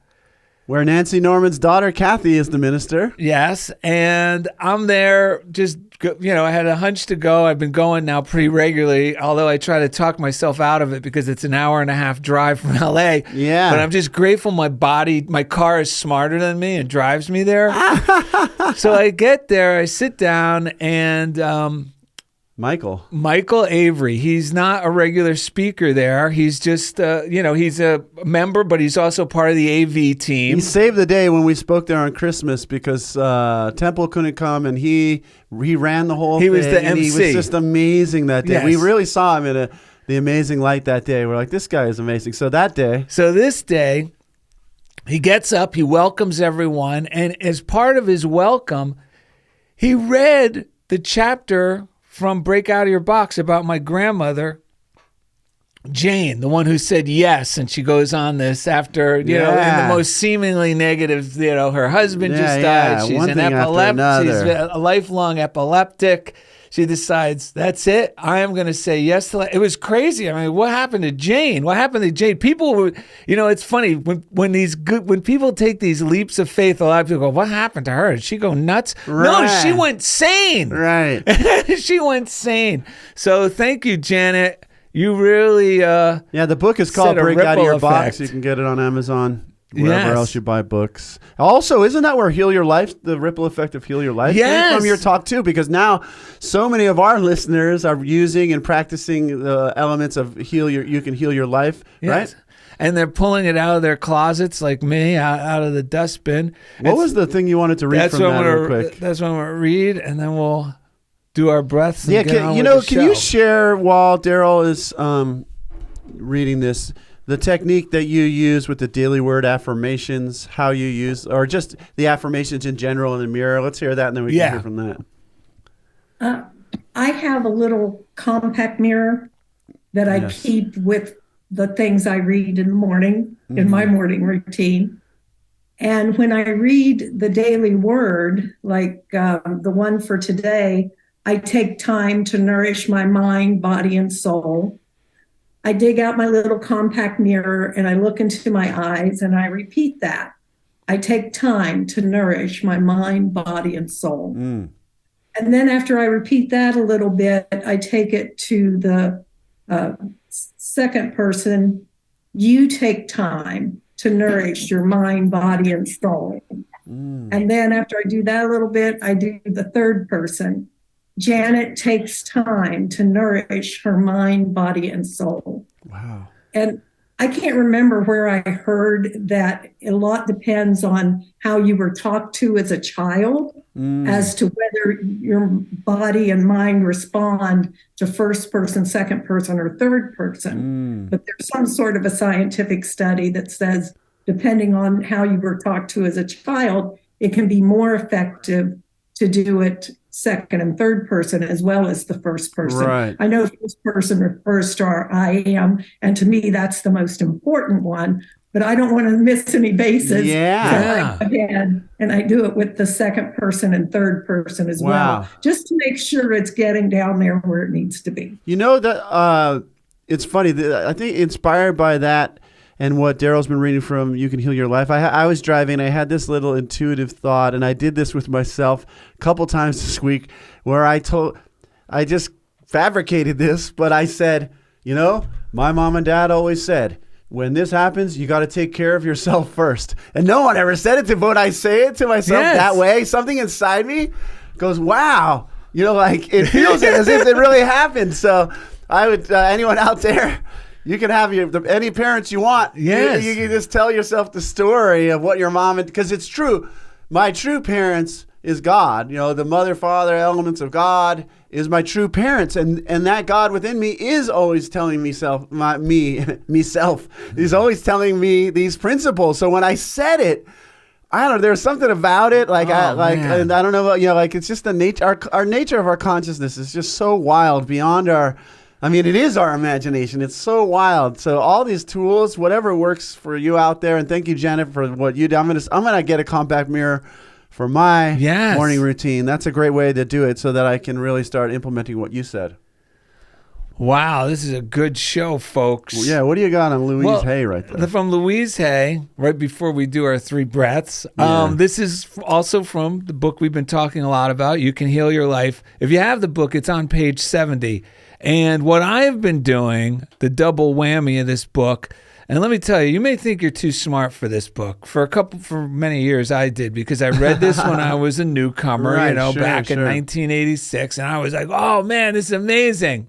where Nancy Norman's daughter, Kathy, is the minister. Yes, and I'm there just, I had a hunch to go. I've been going now pretty regularly, although I try to talk myself out of it because it's an hour and a half drive from L.A. Yeah. But I'm just grateful my car is smarter than me and drives me there. So I get there, I sit down, and Michael Avery. He's not a regular speaker there. He's just, he's a member, but he's also part of the AV team. He saved the day when we spoke there on Christmas because Temple couldn't come, and he ran the whole thing. He was the MC. He was just amazing that day. Yes. We really saw him in the amazing light that day. We're like, this guy is amazing. So this day, he gets up, he welcomes everyone, and as part of his welcome, he read the chapter from Break Out of Your Box about my grandmother, Jane, the one who said yes, and she goes on this after, in the most seemingly negative, her husband just died. She's an epileptic. She's a lifelong epileptic. She decides, that's it. I am going to say yes to it. It was crazy. I mean, what happened to Jane? People were, it's funny when people take these leaps of faith, a lot of people go, what happened to her? Did she go nuts? Right. No, she went sane. Right. She went sane. So thank you, Janet. You really, the book is called Break Out of Your Box. Effect. You can get it on Amazon. Wherever else you buy books. Also, isn't that where Heal Your Life, the ripple effect of Heal Your Life came from your talk too? Because now so many of our listeners are using and practicing the elements of you can heal your life, right? And they're pulling it out of their closets like me, out of the dustbin. What was the thing you wanted to read from that real quick? That's what I'm going to read, and then we'll do our breaths. And can you share while Darrell is reading this, the technique that you use with the daily word affirmations, how you use, or just the affirmations in general in the mirror? Let's hear that, and then we can hear from that. I have a little compact mirror that I keep with the things I read in the morning, in my morning routine. And when I read the daily word, like the one for today, I take time to nourish my mind, body, and soul. I dig out my little compact mirror and I look into my eyes and I repeat that. I take time to nourish my mind, body, and soul. And then after I repeat that a little bit, I take it to the second person. You take time to nourish your mind, body, and soul. And then after I do that a little bit, I do the third person. Janet takes time to nourish her mind, body, and soul. Wow. And I can't remember where I heard that a lot depends on how you were talked to as a child as to whether your body and mind respond to first person, second person, or third person. But there's some sort of a scientific study that says, depending on how you were talked to as a child, it can be more effective to do it second and third person as well as the first person. Right. I know first person refers to our I am, and to me, that's the most important one, but I don't want to miss any bases. Yeah. So I go ahead and I do it with the second person and third person as well, just to make sure it's getting down there where it needs to be. You know, that it's funny. I think inspired by that and what Darrell's been reading from You Can Heal Your Life, I was driving, I had this little intuitive thought, and I did this with myself a couple times this week, where I just fabricated this, but I said, you know, my mom and dad always said, when this happens, you got to take care of yourself first. And no one ever said it to me, but I say it to myself that way. Something inside me goes, wow, you know, like it feels as if it really happened. So I would, anyone out there, you can have any parents you want. Yes. You can just tell yourself the story of what your mom, because it's true. My true parents is God. You know, the mother, father, elements of God is my true parents. And that God within me is always telling myself. He's always telling me these principles. So when I said it, I don't know, there's something about it. Like, and I don't know about, you know, like it's just the nature, our nature of our consciousness is just so wild beyond it is our imagination. It's so wild. So all these tools, whatever works for you out there, and thank you, Janet, for what you do. I'm gonna get a compact mirror for my morning routine. That's a great way to do it, so that I can really start implementing what you said. Wow, this is a good show, folks. Yeah, what do you got on Louise Hay right there? From Louise Hay, right before we do our 3 breaths. This is also from the book we've been talking a lot about, You Can Heal Your Life. If you have the book, it's on page 70. And what I've been doing, the double whammy of this book, and let me tell you, you may think you're too smart for this book. For many years I did, because I read this when I was a newcomer, back in 1986, and I was like, oh man, this is amazing.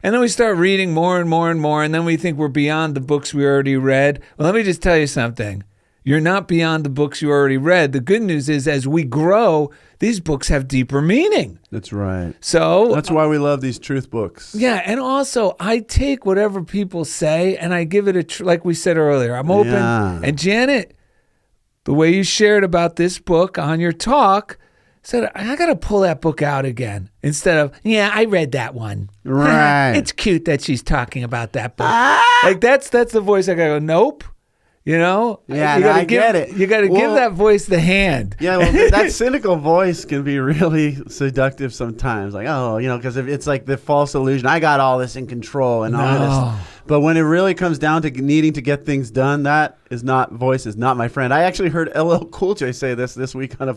And then we start reading more and more and more, and then we think we're beyond the books we already read. Well, let me just tell you something. You're not beyond the books you already read. The good news is, as we grow, these books have deeper meaning. That's right. So that's why we love these truth books. Yeah, and also I take whatever people say and I give it like we said earlier. I'm open. Yeah. And Janet, the way you shared about this book on your talk, said, I got to pull that book out again. Instead of, I read that one. Right. It's cute that she's talking about that book. Like that's the voice I got to go, nope. You know? Yeah, I get it. You got to give that voice the hand. Yeah, well, that cynical voice can be really seductive sometimes. Like, because it's like the false illusion. I got all this in control and all this. But when it really comes down to needing to get things done, that voice is not my friend. I actually heard LL Cool J say this week on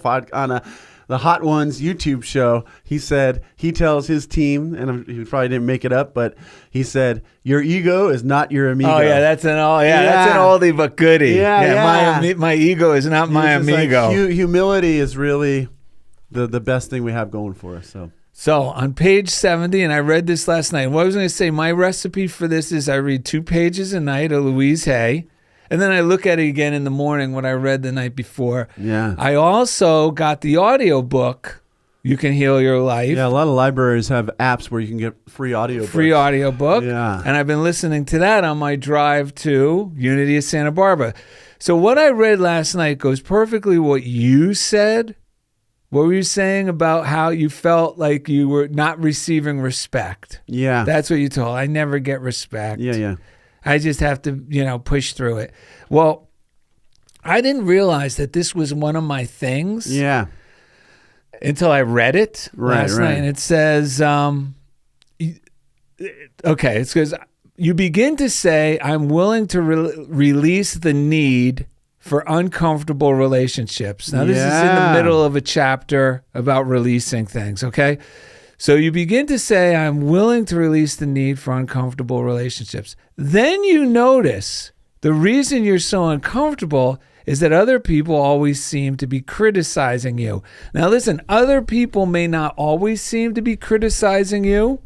the Hot Ones YouTube show. He said he tells his team, and he probably didn't make it up, but he said, your ego is not your amigo. Oh yeah, that's an oldie but goodie. Yeah. My ego is not my amigo. Like, humility is really the best thing we have going for us. So on page 70, and I read this last night. What I was going to say, my recipe for this is I read 2 pages a night of Louise Hay. And then I look at it again in the morning, what I read the night before. Yeah. I also got the audio book, You Can Heal Your Life. Yeah, a lot of libraries have apps where you can get free audio book. Yeah. And I've been listening to that on my drive to Unity of Santa Barbara. So what I read last night goes perfectly what you said. What were you saying about how you felt like you were not receiving respect? Yeah. That's what you told. I never get respect. Yeah. I just have to, push through it. Well, I didn't realize that this was one of my things. Yeah. Until I read it last night. And it says, it says, you begin to say, I'm willing to release the need for uncomfortable relationships. Now, this is in the middle of a chapter about releasing things, okay? So you begin to say, I'm willing to release the need for uncomfortable relationships. Then you notice the reason you're so uncomfortable is that other people always seem to be criticizing you. Now, listen, other people may not always seem to be criticizing you.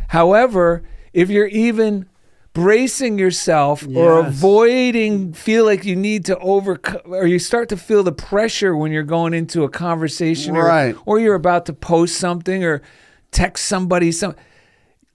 However, if you're even bracing yourself or avoiding, feel like you need to overcome, or you start to feel the pressure when you're going into a conversation or you're about to post something or text somebody something.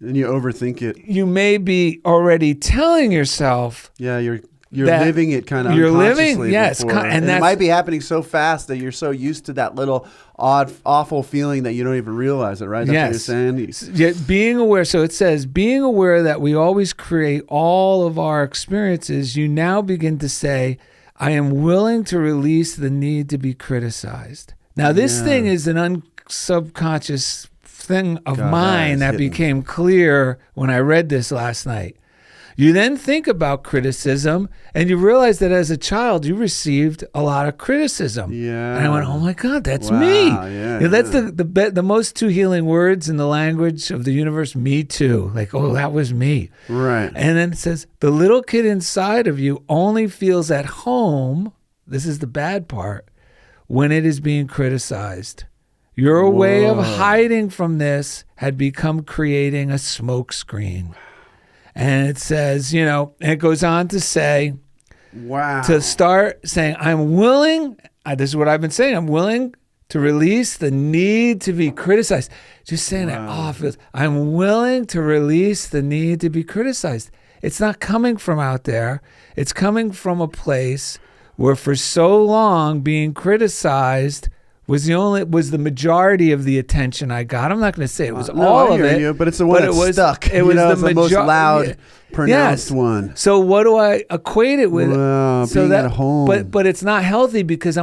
And you overthink it. You may be already telling yourself. Yeah, you're living it kind of unconsciously. Yes. And it might be happening so fast that you're so used to that little odd, awful feeling that you don't even realize it, right? That's what you're saying? Yeah, being aware. So it says, being aware that we always create all of our experiences, you now begin to say, I am willing to release the need to be criticized. Now, this thing is an subconscious thing of mine that became clear when I read this last night. You then think about criticism and you realize that as a child, you received a lot of criticism. Yeah. And I went, oh my God, that's me. Yeah, that's the most two healing words in the language of the universe, me too. Like, oh, that was me. Right. And then it says, the little kid inside of you only feels at home, this is the bad part, when it is being criticized. Your way of hiding from this had become creating a smoke screen. And it says, and it goes on to say, to start saying, I'm willing, this is what I've been saying, I'm willing to release the need to be criticized. Just saying that, I'm willing to release the need to be criticized. It's not coming from out there. It's coming from a place where for so long being criticized was the majority of the attention I got. I'm not going to say it was all of it, but it's the one that stuck. It was the most loud, pronounced one. So what do I equate it with? Being at home. But it's not healthy because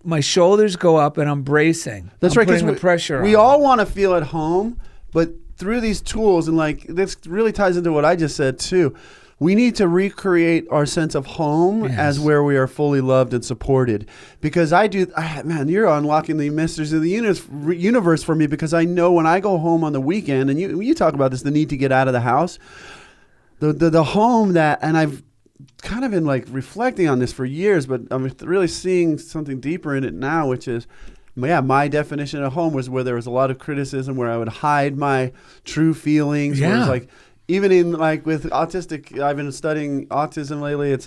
my shoulders go up and I'm bracing. That's I'm right. Putting the pressure on. We all want to feel at home, but through these tools, and this really ties into what I just said too. We need to recreate our sense of home as where we are fully loved and supported. Because you're unlocking the mysteries of the universe for me, because I know when I go home on the weekend, and you talk about this, the need to get out of the house, the home and I've kind of been reflecting on this for years, but I'm really seeing something deeper in it now, which is, my definition of home was where there was a lot of criticism, where I would hide my true feelings. Where it was even in with autistic, I've been studying autism lately. It's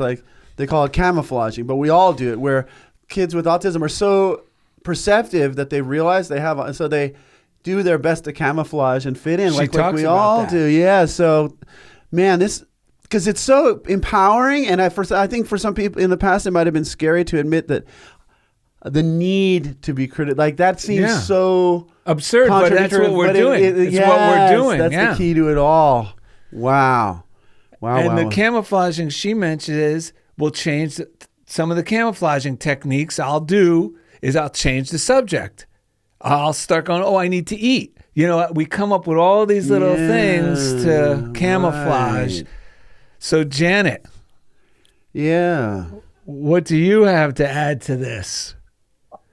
they call it camouflaging, but we all do it. Where kids with autism are so perceptive that they realize they have, so they do their best to camouflage and fit in, like we all do. Yeah. So, man, because it's so empowering, and I think for some people in the past it might have been scary to admit that the need to be critical, that seems so absurd. But that's what we're doing. It's what we're doing. That's the key to it all. Wow. And the camouflaging she mentioned is, we'll change some of the camouflaging techniques I'll do is I'll change the subject. I'll start going, I need to eat. We come up with all these little things to camouflage. Right. So Janet. Yeah. What do you have to add to this?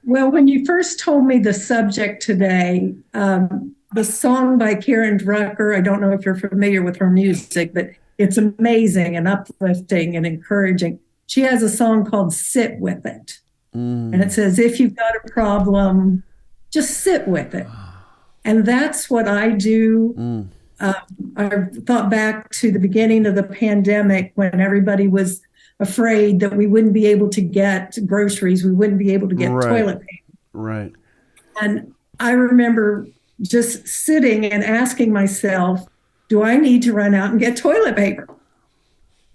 Well, when you first told me the subject today, the song by Karen Drucker, I don't know if you're familiar with her music, but it's amazing and uplifting and encouraging. She has a song called Sit With It. And it says, if you've got a problem, just sit with it. And that's what I do. I thought back to the beginning of the pandemic when everybody was afraid that we wouldn't be able to get groceries, we wouldn't be able to get toilet paper. Right. And I remember just sitting and asking myself, do I need to run out and get toilet paper?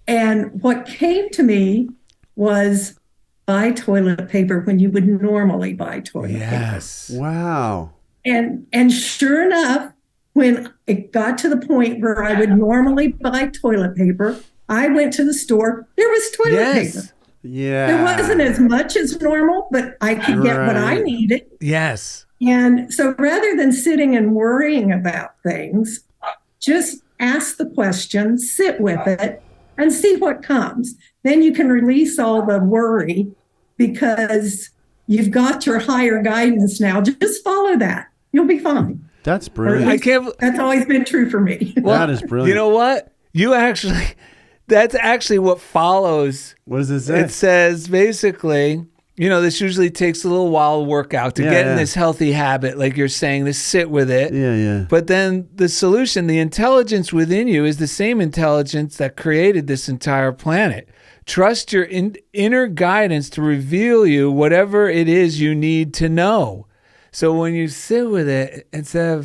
And what came to me was buy toilet paper when you would normally buy toilet paper. Yes. Wow. And sure enough, when it got to the point where I would normally buy toilet paper, I went to the store, there was toilet paper. Yeah. There wasn't as much as normal, but I could get what I needed. Yes. And so rather than sitting and worrying about things, just ask the question, sit with it, and see what comes. Then you can release all the worry because you've got your higher guidance now. Just follow that. You'll be fine. That's brilliant. That's always been true for me. Well, that is brilliant. You know what? You actually, that's actually what follows. What does it say? It says basically, this usually takes a little while to work out to get in this healthy habit, like you're saying, to sit with it. Yeah. But then the solution, the intelligence within you is the same intelligence that created this entire planet. Trust your inner guidance to reveal you whatever it is you need to know. So when you sit with it, instead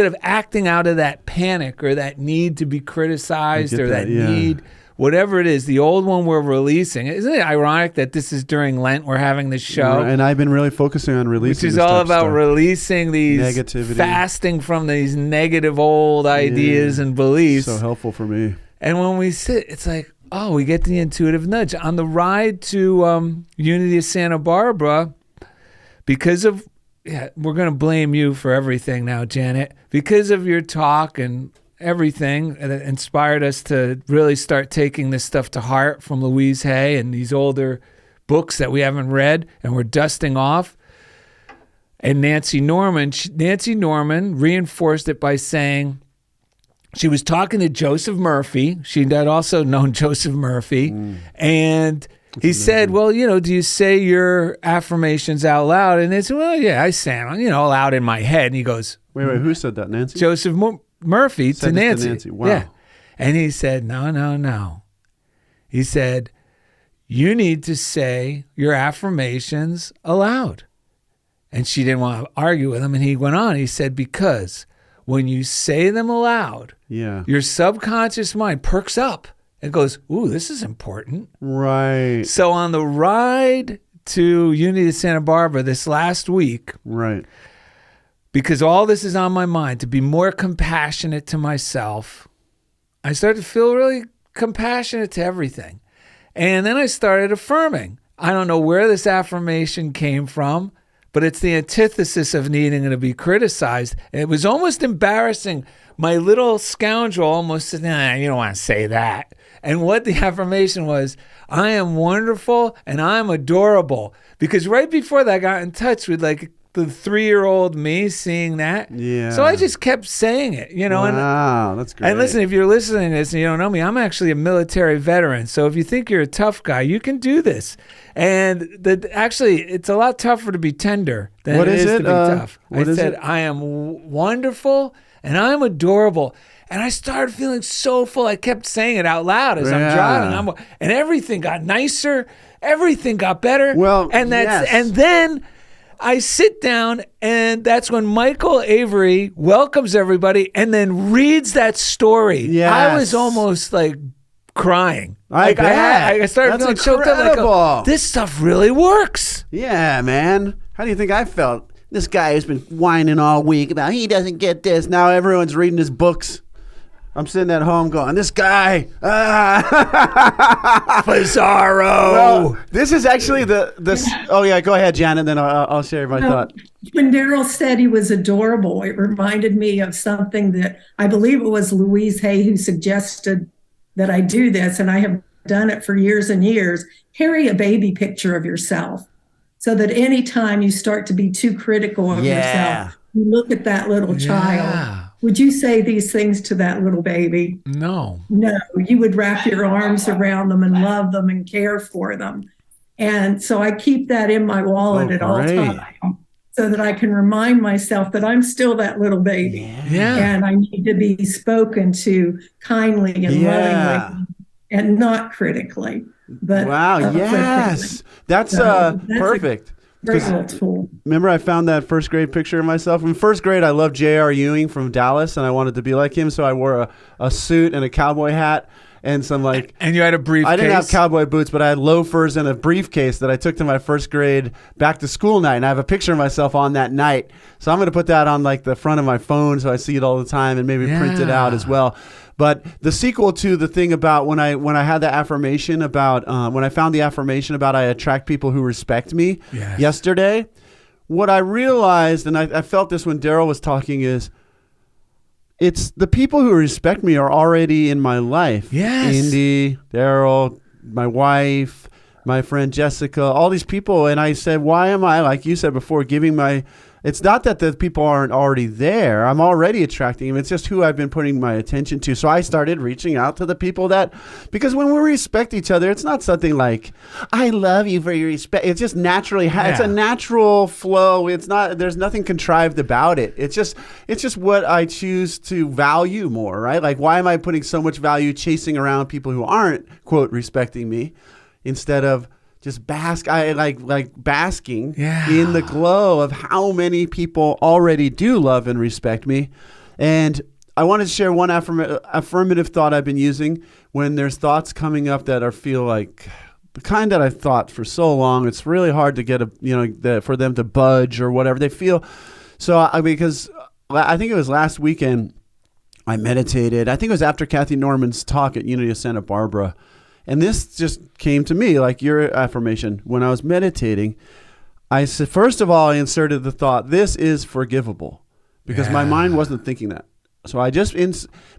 of acting out of that panic or that need to be criticized or that need, whatever it is, the old one we're releasing. Isn't it ironic that this is during Lent we're having this show? And I've been really focusing on releasing, which is all about releasing these negativity, fasting from these negative old ideas and beliefs. So helpful for me. And when we sit, it's like, oh, we get the intuitive nudge on the ride to Unity of Santa Barbara because of. Yeah, we're going to blame you for everything now, Janet, because of your talk and everything that inspired us to really start taking this stuff to heart from Louise Hay and these older books that we haven't read and we're dusting off. And Nancy Norman reinforced it by saying she was talking to Joseph Murphy. She had also known Joseph Murphy. And he said, well, do you say your affirmations out loud? And they said, well, yeah, I say them, aloud in my head. And he goes, wait, who said that, Nancy? Joseph Murphy to Nancy. Wow. Yeah. And he said, no. He said, you need to say your affirmations aloud. And she didn't want to argue with him. And he went on. He said, because when you say them aloud, your subconscious mind perks up. It goes, ooh, this is important. Right. So on the ride to Unity of Santa Barbara this last week, right, because all this is on my mind, to be more compassionate to myself, I started to feel really compassionate to everything. And then I started affirming. I don't know where this affirmation came from, but it's the antithesis of needing to be criticized. And it was almost embarrassing. My little scoundrel almost said, nah, you don't want to say that. And what the affirmation was, I am wonderful and I'm adorable. Because right before that, I got in touch with like the 3-year-old me seeing that. Yeah. So I just kept saying it, Wow, that's great. And listen, if you're listening to this and you don't know me, I'm actually a military veteran. So if you think you're a tough guy, you can do this. And actually, it's a lot tougher to be tender than it is to be tough. I said, I am wonderful and I'm adorable. And I started feeling so full. I kept saying it out loud as I'm driving. And everything got nicer. Everything got better. Well, and then I sit down, and that's when Michael Avery welcomes everybody and then reads that story. Yes. I was almost like crying. I bet. I started feeling choked up. Like, this stuff really works. Yeah, man. How do you think I felt? This guy who's been whining all week about he doesn't get this. Now everyone's reading his books. I'm sitting at home going, this guy, Bizarro. Well, this is actually oh yeah, go ahead, Janet, then I'll share my thought. When Darrell said he was adorable, it reminded me of something that I believe it was Louise Hay who suggested that I do this, and I have done it for years and years. Carry a baby picture of yourself so that anytime you start to be too critical of yourself, you look at that little child. Would you say these things to that little baby? No. No, you would wrap your arms around them and love them and care for them. And so I keep that in my wallet at all times so that I can remind myself that I'm still that little baby. And I need to be spoken to kindly and lovingly and not critically. But yes. That's perfect. Remember, I found that first grade picture of myself. In first grade, I loved J.R. Ewing from Dallas, and I wanted to be like him, so I wore a suit and a cowboy hat and some like... And you had a briefcase? I didn't have cowboy boots, but I had loafers and a briefcase that I took to my first grade back to school night, and I have a picture of myself on that night. So I'm going to put that on like the front of my phone so I see it all the time and maybe print it out as well. But the sequel to the thing about when I had the affirmation about when I found the affirmation about I attract people who respect me yesterday, what I realized, and I felt this when Darrell was talking, is it's the people who respect me are already in my life. Yes. Indy, Darrell, my wife, my friend Jessica, all these people. And I said, why am I, like you said before, giving my It's not that the people aren't already there. I'm already attracting them. It's just who I've been putting my attention to. So I started reaching out to the people because when we respect each other, it's not something like, I love you for your respect. It's just naturally, it's a natural flow. It's not, there's nothing contrived about it. It's just what I choose to value more, right? Like, why am I putting so much value chasing around people who aren't, quote, respecting me, instead of just basking in the glow of how many people already do love and respect me. And I wanted to share one affirmative thought I've been using when there's thoughts coming up that feel like the kind that I've thought for so long. It's really hard to get for them to budge or whatever they feel. So because I think it was last weekend I meditated. I think it was after Kathy Norman's talk at Unity of Santa Barbara. And this just came to me, like your affirmation. When I was meditating, I said, first of all, I inserted the thought, this is forgivable, because my mind wasn't thinking that. So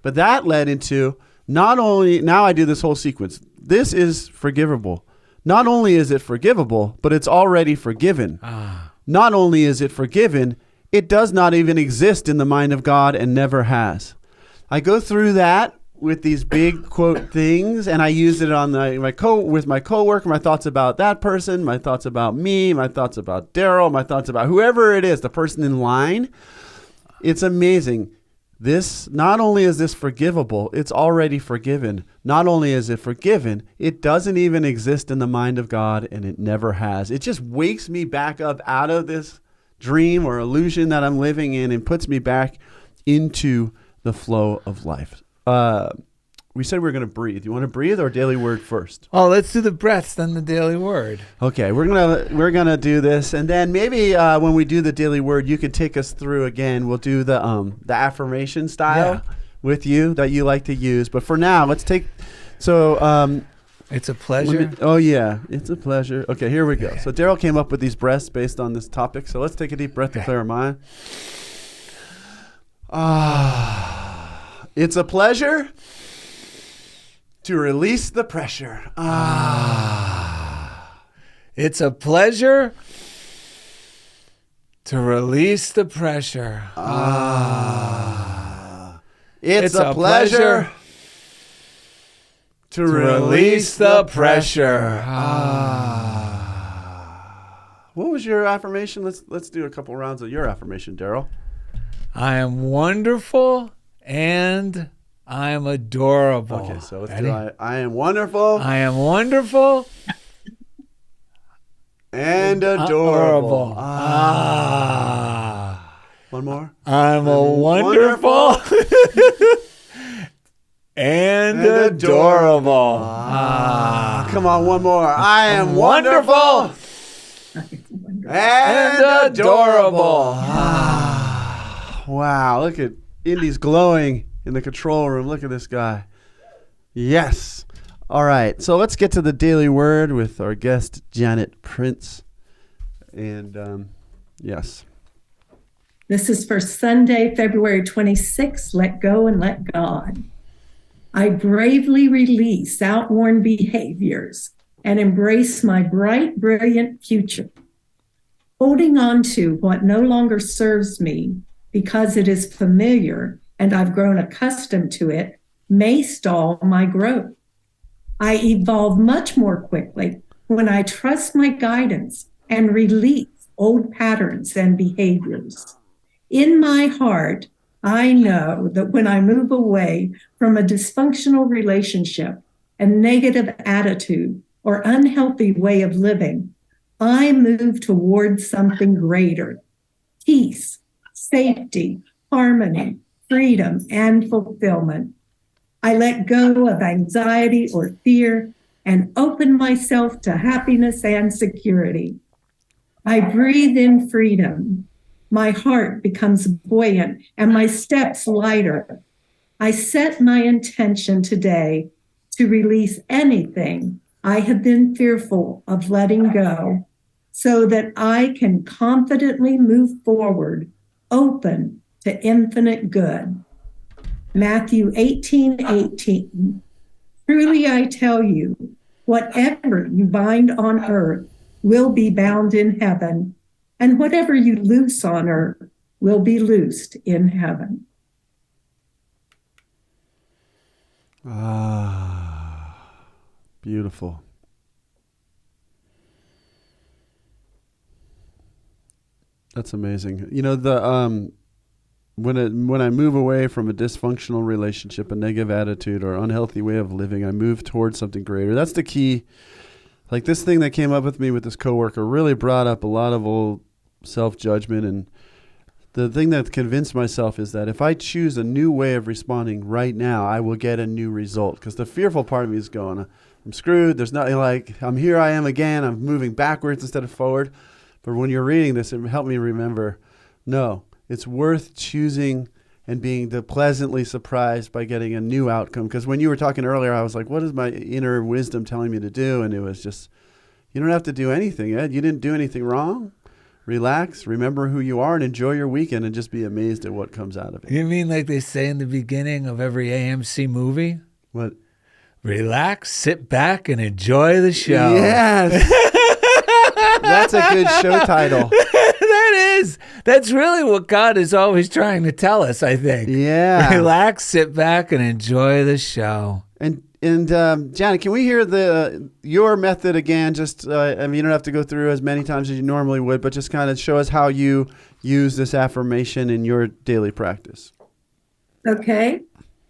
but that led into not only, now I do this whole sequence. This is forgivable. Not only is it forgivable, but it's already forgiven. Not only is it forgiven, it does not even exist in the mind of God and never has. I go through that with these big quote things, and I use it on with my coworker, my thoughts about that person, my thoughts about me, my thoughts about Darrell, my thoughts about whoever it is, the person in line. It's amazing. This, not only is this forgivable, it's already forgiven. Not only is it forgiven, it doesn't even exist in the mind of God, and it never has. It just wakes me back up out of this dream or illusion that I'm living in and puts me back into the flow of life. We said we were going to breathe. You want to breathe or daily word first? Oh, let's do the breaths, then the daily word. Okay, we're gonna do this, and then maybe when we do the daily word, you can take us through again. We'll do the affirmation style with you that you like to use. But for now, let's take. So it's a pleasure. It's a pleasure. Okay, here we go. So Darrell came up with these breaths based on this topic. So let's take a deep breath to clear our mind. It's a pleasure to release the pressure. It's a pleasure to release the pressure. It's a pleasure to release the pressure. What was your affirmation? Let's do a couple rounds of your affirmation, Darrell. I am wonderful and I am adorable. Okay, so let's do I am wonderful. I am wonderful and adorable. One more. I'm a wonderful and adorable. Come on, one more. I am wonderful and adorable. Wow, look at Indy's glowing in the control room. Look at this guy. Yes. All right. So let's get to the daily word with our guest, Janet Prince. And yes. This is for Sunday, February 26th. Let go and let God. I bravely release outworn behaviors and embrace my bright, brilliant future. Holding on to what no longer serves me because it is familiar and I've grown accustomed to it may stall my growth. I evolve much more quickly when I trust my guidance and release old patterns and behaviors. In my heart, I know that when I move away from a dysfunctional relationship, a negative attitude, or unhealthy way of living, I move towards something greater: peace, safety, harmony, freedom, and fulfillment. I let go of anxiety or fear and open myself to happiness and security. I breathe in freedom. My heart becomes buoyant and my steps lighter. I set my intention today to release anything I have been fearful of letting go so that I can confidently move forward, open to infinite good. Matthew 18:18. Truly I tell you, whatever you bind on earth will be bound in heaven, And whatever you loose on earth will be loosed in heaven. Ah, beautiful. That's amazing. You know, the when I move away from a dysfunctional relationship, a negative attitude, or unhealthy way of living, I move towards something greater. That's the key. Like this thing that came up with me with this coworker really brought up a lot of old self-judgment, and the thing that convinced myself is that if I choose a new way of responding right now, I will get a new result. Because the fearful part of me is going, I'm screwed. There's nothing, like, here I am again. I'm moving backwards instead of forward. But when you're reading this, it helped me remember, no, it's worth choosing and being pleasantly surprised by getting a new outcome. Because when you were talking earlier, I was like, what is my inner wisdom telling me to do? And it was just, you don't have to do anything, Ed. You didn't do anything wrong. Relax, remember who you are, and enjoy your weekend, and just be amazed at what comes out of it. You mean like they say in the beginning of every AMC movie? What? Relax, sit back, and enjoy the show. Yes. That's a good show title. That is. That's really what God is always trying to tell us, I think. Yeah. Relax, sit back, and enjoy the show. And Janet, can we hear your method again? Just, you don't have to go through as many times as you normally would, but just kind of show us how you use this affirmation in your daily practice. Okay.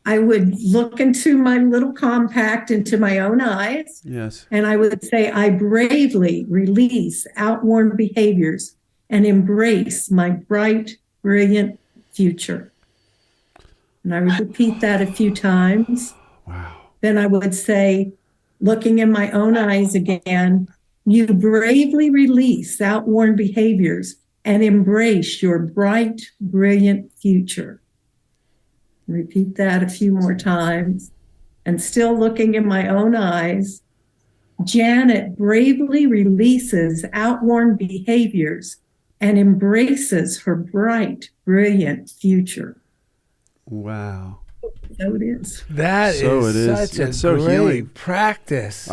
I would look into my little compact into my own eyes. Yes. And I would say, I bravely release outworn behaviors and embrace my bright, brilliant future. And I would repeat that a few times. Wow. Then I would say, looking in my own eyes again, you bravely release outworn behaviors and embrace your bright, brilliant future. Repeat that a few more times. And still looking in my own eyes, Janet bravely releases outworn behaviors and embraces her bright, brilliant future. Wow. So it is. That is such a so great healing practice.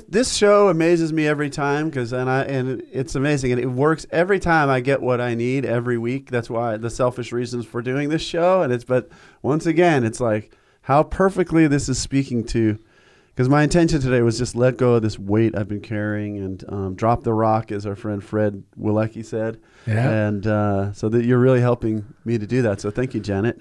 This show amazes me every time and it's amazing, and it works every time. I get what I need every week. That's why the selfish reasons for doing this show. But once again, it's like how perfectly this is speaking to. Because my intention today was just let go of this weight I've been carrying and drop the rock, as our friend Fred Wilecki said. Yeah. And so that you're really helping me to do that. So thank you, Janet.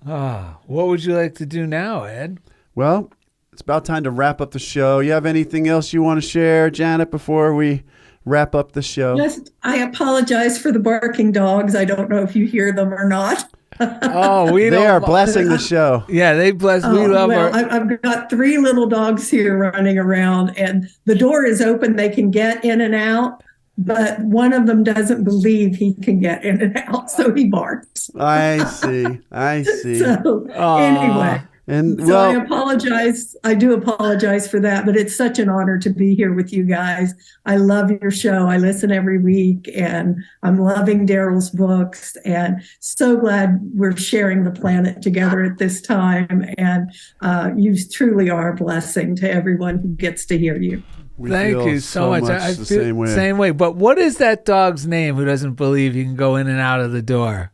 What would you like to do now, Ed? Well, it's about time to wrap up the show. You have anything else you want to share, Janet, before we wrap up the show? Just, I apologize for the barking dogs. I don't know if you hear them or not. They are blessing the show. Yeah, they bless. We love our. I've got 3 little dogs here running around, and the door is open. They can get in and out, but one of them doesn't believe he can get in and out, so he barks. I see. So anyway. And so I apologize. I do apologize for that, but it's such an honor to be here with you guys. I love your show. I listen every week, and I'm loving Darrell's books, and so glad we're sharing the planet together at this time. And you truly are a blessing to everyone who gets to hear you. Thank you so much. I the feel same way. But what is that dog's name who doesn't believe you can go in and out of the door?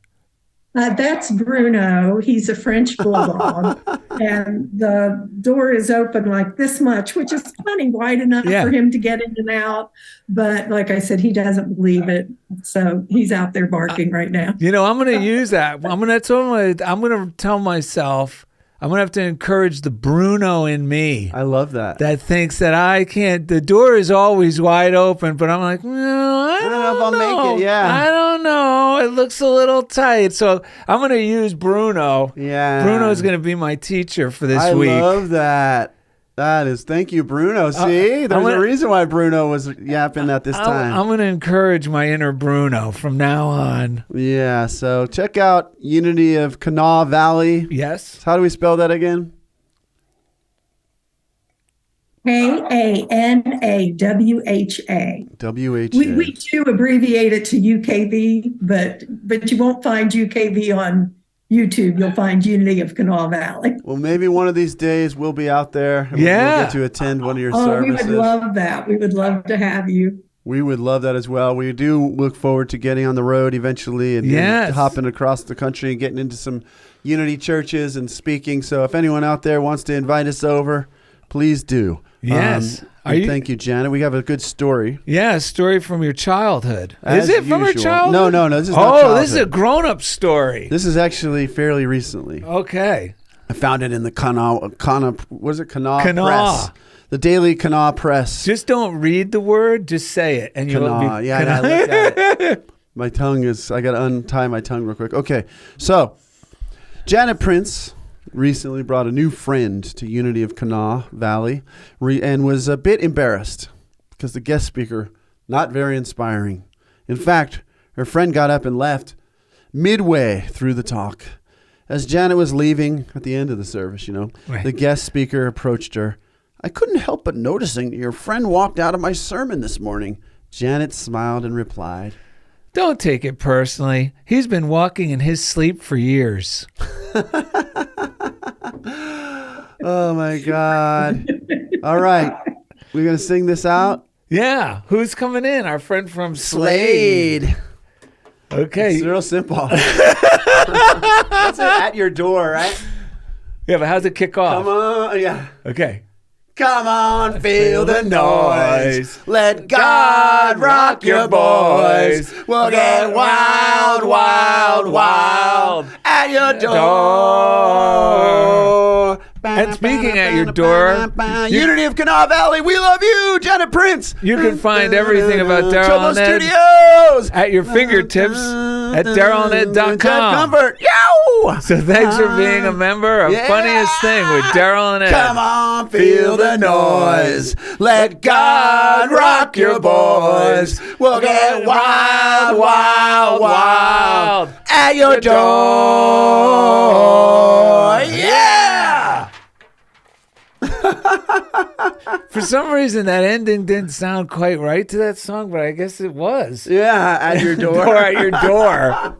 That's Bruno. He's a French bulldog, and the door is open like this much, which is plenty wide enough for him to get in and out. But like I said, he doesn't believe it, so he's out there barking right now. I'm going to use that. I'm going to tell myself. I'm going to have to encourage the Bruno in me. I love that. That thinks that I can't. The door is always wide open, but I'm like, no, I don't know if I'll make it. Yeah. I don't know. It looks a little tight. So I'm going to use Bruno. Yeah. Bruno's going to be my teacher for this week. I love that. Thank you, Bruno. See, there's a reason why Bruno was yapping at this time. I'm going to encourage my inner Bruno from now on. Yeah, so check out Unity of Kanawha Valley. Yes. How do we spell that again? Kanawha. WHA. We do abbreviate it to UKV, but you won't find UKV on YouTube. You'll find Unity of Kanawha Valley. Well, maybe one of these days we'll be out there. And we'll get to attend one of your services. We would love that. We would love to have you. We would love that as well. We do look forward to getting on the road eventually and hopping across the country and getting into some Unity churches and speaking. So if anyone out there wants to invite us over, please do. Yes. Thank you, Janet. We have a good story. Yeah, a story from your childhood. As is it from her usual. childhood? No. This is not childhood. This is a grown-up story. This is actually fairly recently. Okay. I found it in the Kanawha Kanawha. Press. The Daily Kanawha Press. Just don't read the word, just say it. And you'll be Kanawha. Yeah, I looked at it. My tongue is, I got to untie my tongue real quick. Okay, so Janet Prince recently brought a new friend to Unity of Kanawha Valley and was a bit embarrassed because the guest speaker, not very inspiring. In fact, her friend got up and left midway through the talk. As Janet was leaving at the end of the service, Right. The guest speaker approached her. I couldn't help but noticing that your friend walked out of my sermon this morning. Janet smiled and replied, Don't take it personally. He's been walking in his sleep for years. Oh, my God. All right. We're going to sing this out? Yeah. Who's coming in? Our friend from Slade. Okay. It's real simple. That's it, at your door, right? Yeah, but how's it kick off? Come on. Yeah. Okay. Come on, feel the noise. Let God rock your boys. We'll get wild, wild, wild at your door. And speaking at your door, Unity of Kanawha Valley, we love you, Janet Prince. You can find everything about Darrell CHOBO and Ed Studios at your fingertips at darrellanded.com. Comfort. Yow! So thanks for being a member of Funniest Thing with Darrell and Ed. Come on, feel the noise. Let God rock your boys. We'll get wild, wild, wild at your door. Yeah! For some reason, that ending didn't sound quite right to that song, but I guess it was. Yeah, at your door. Or at your door.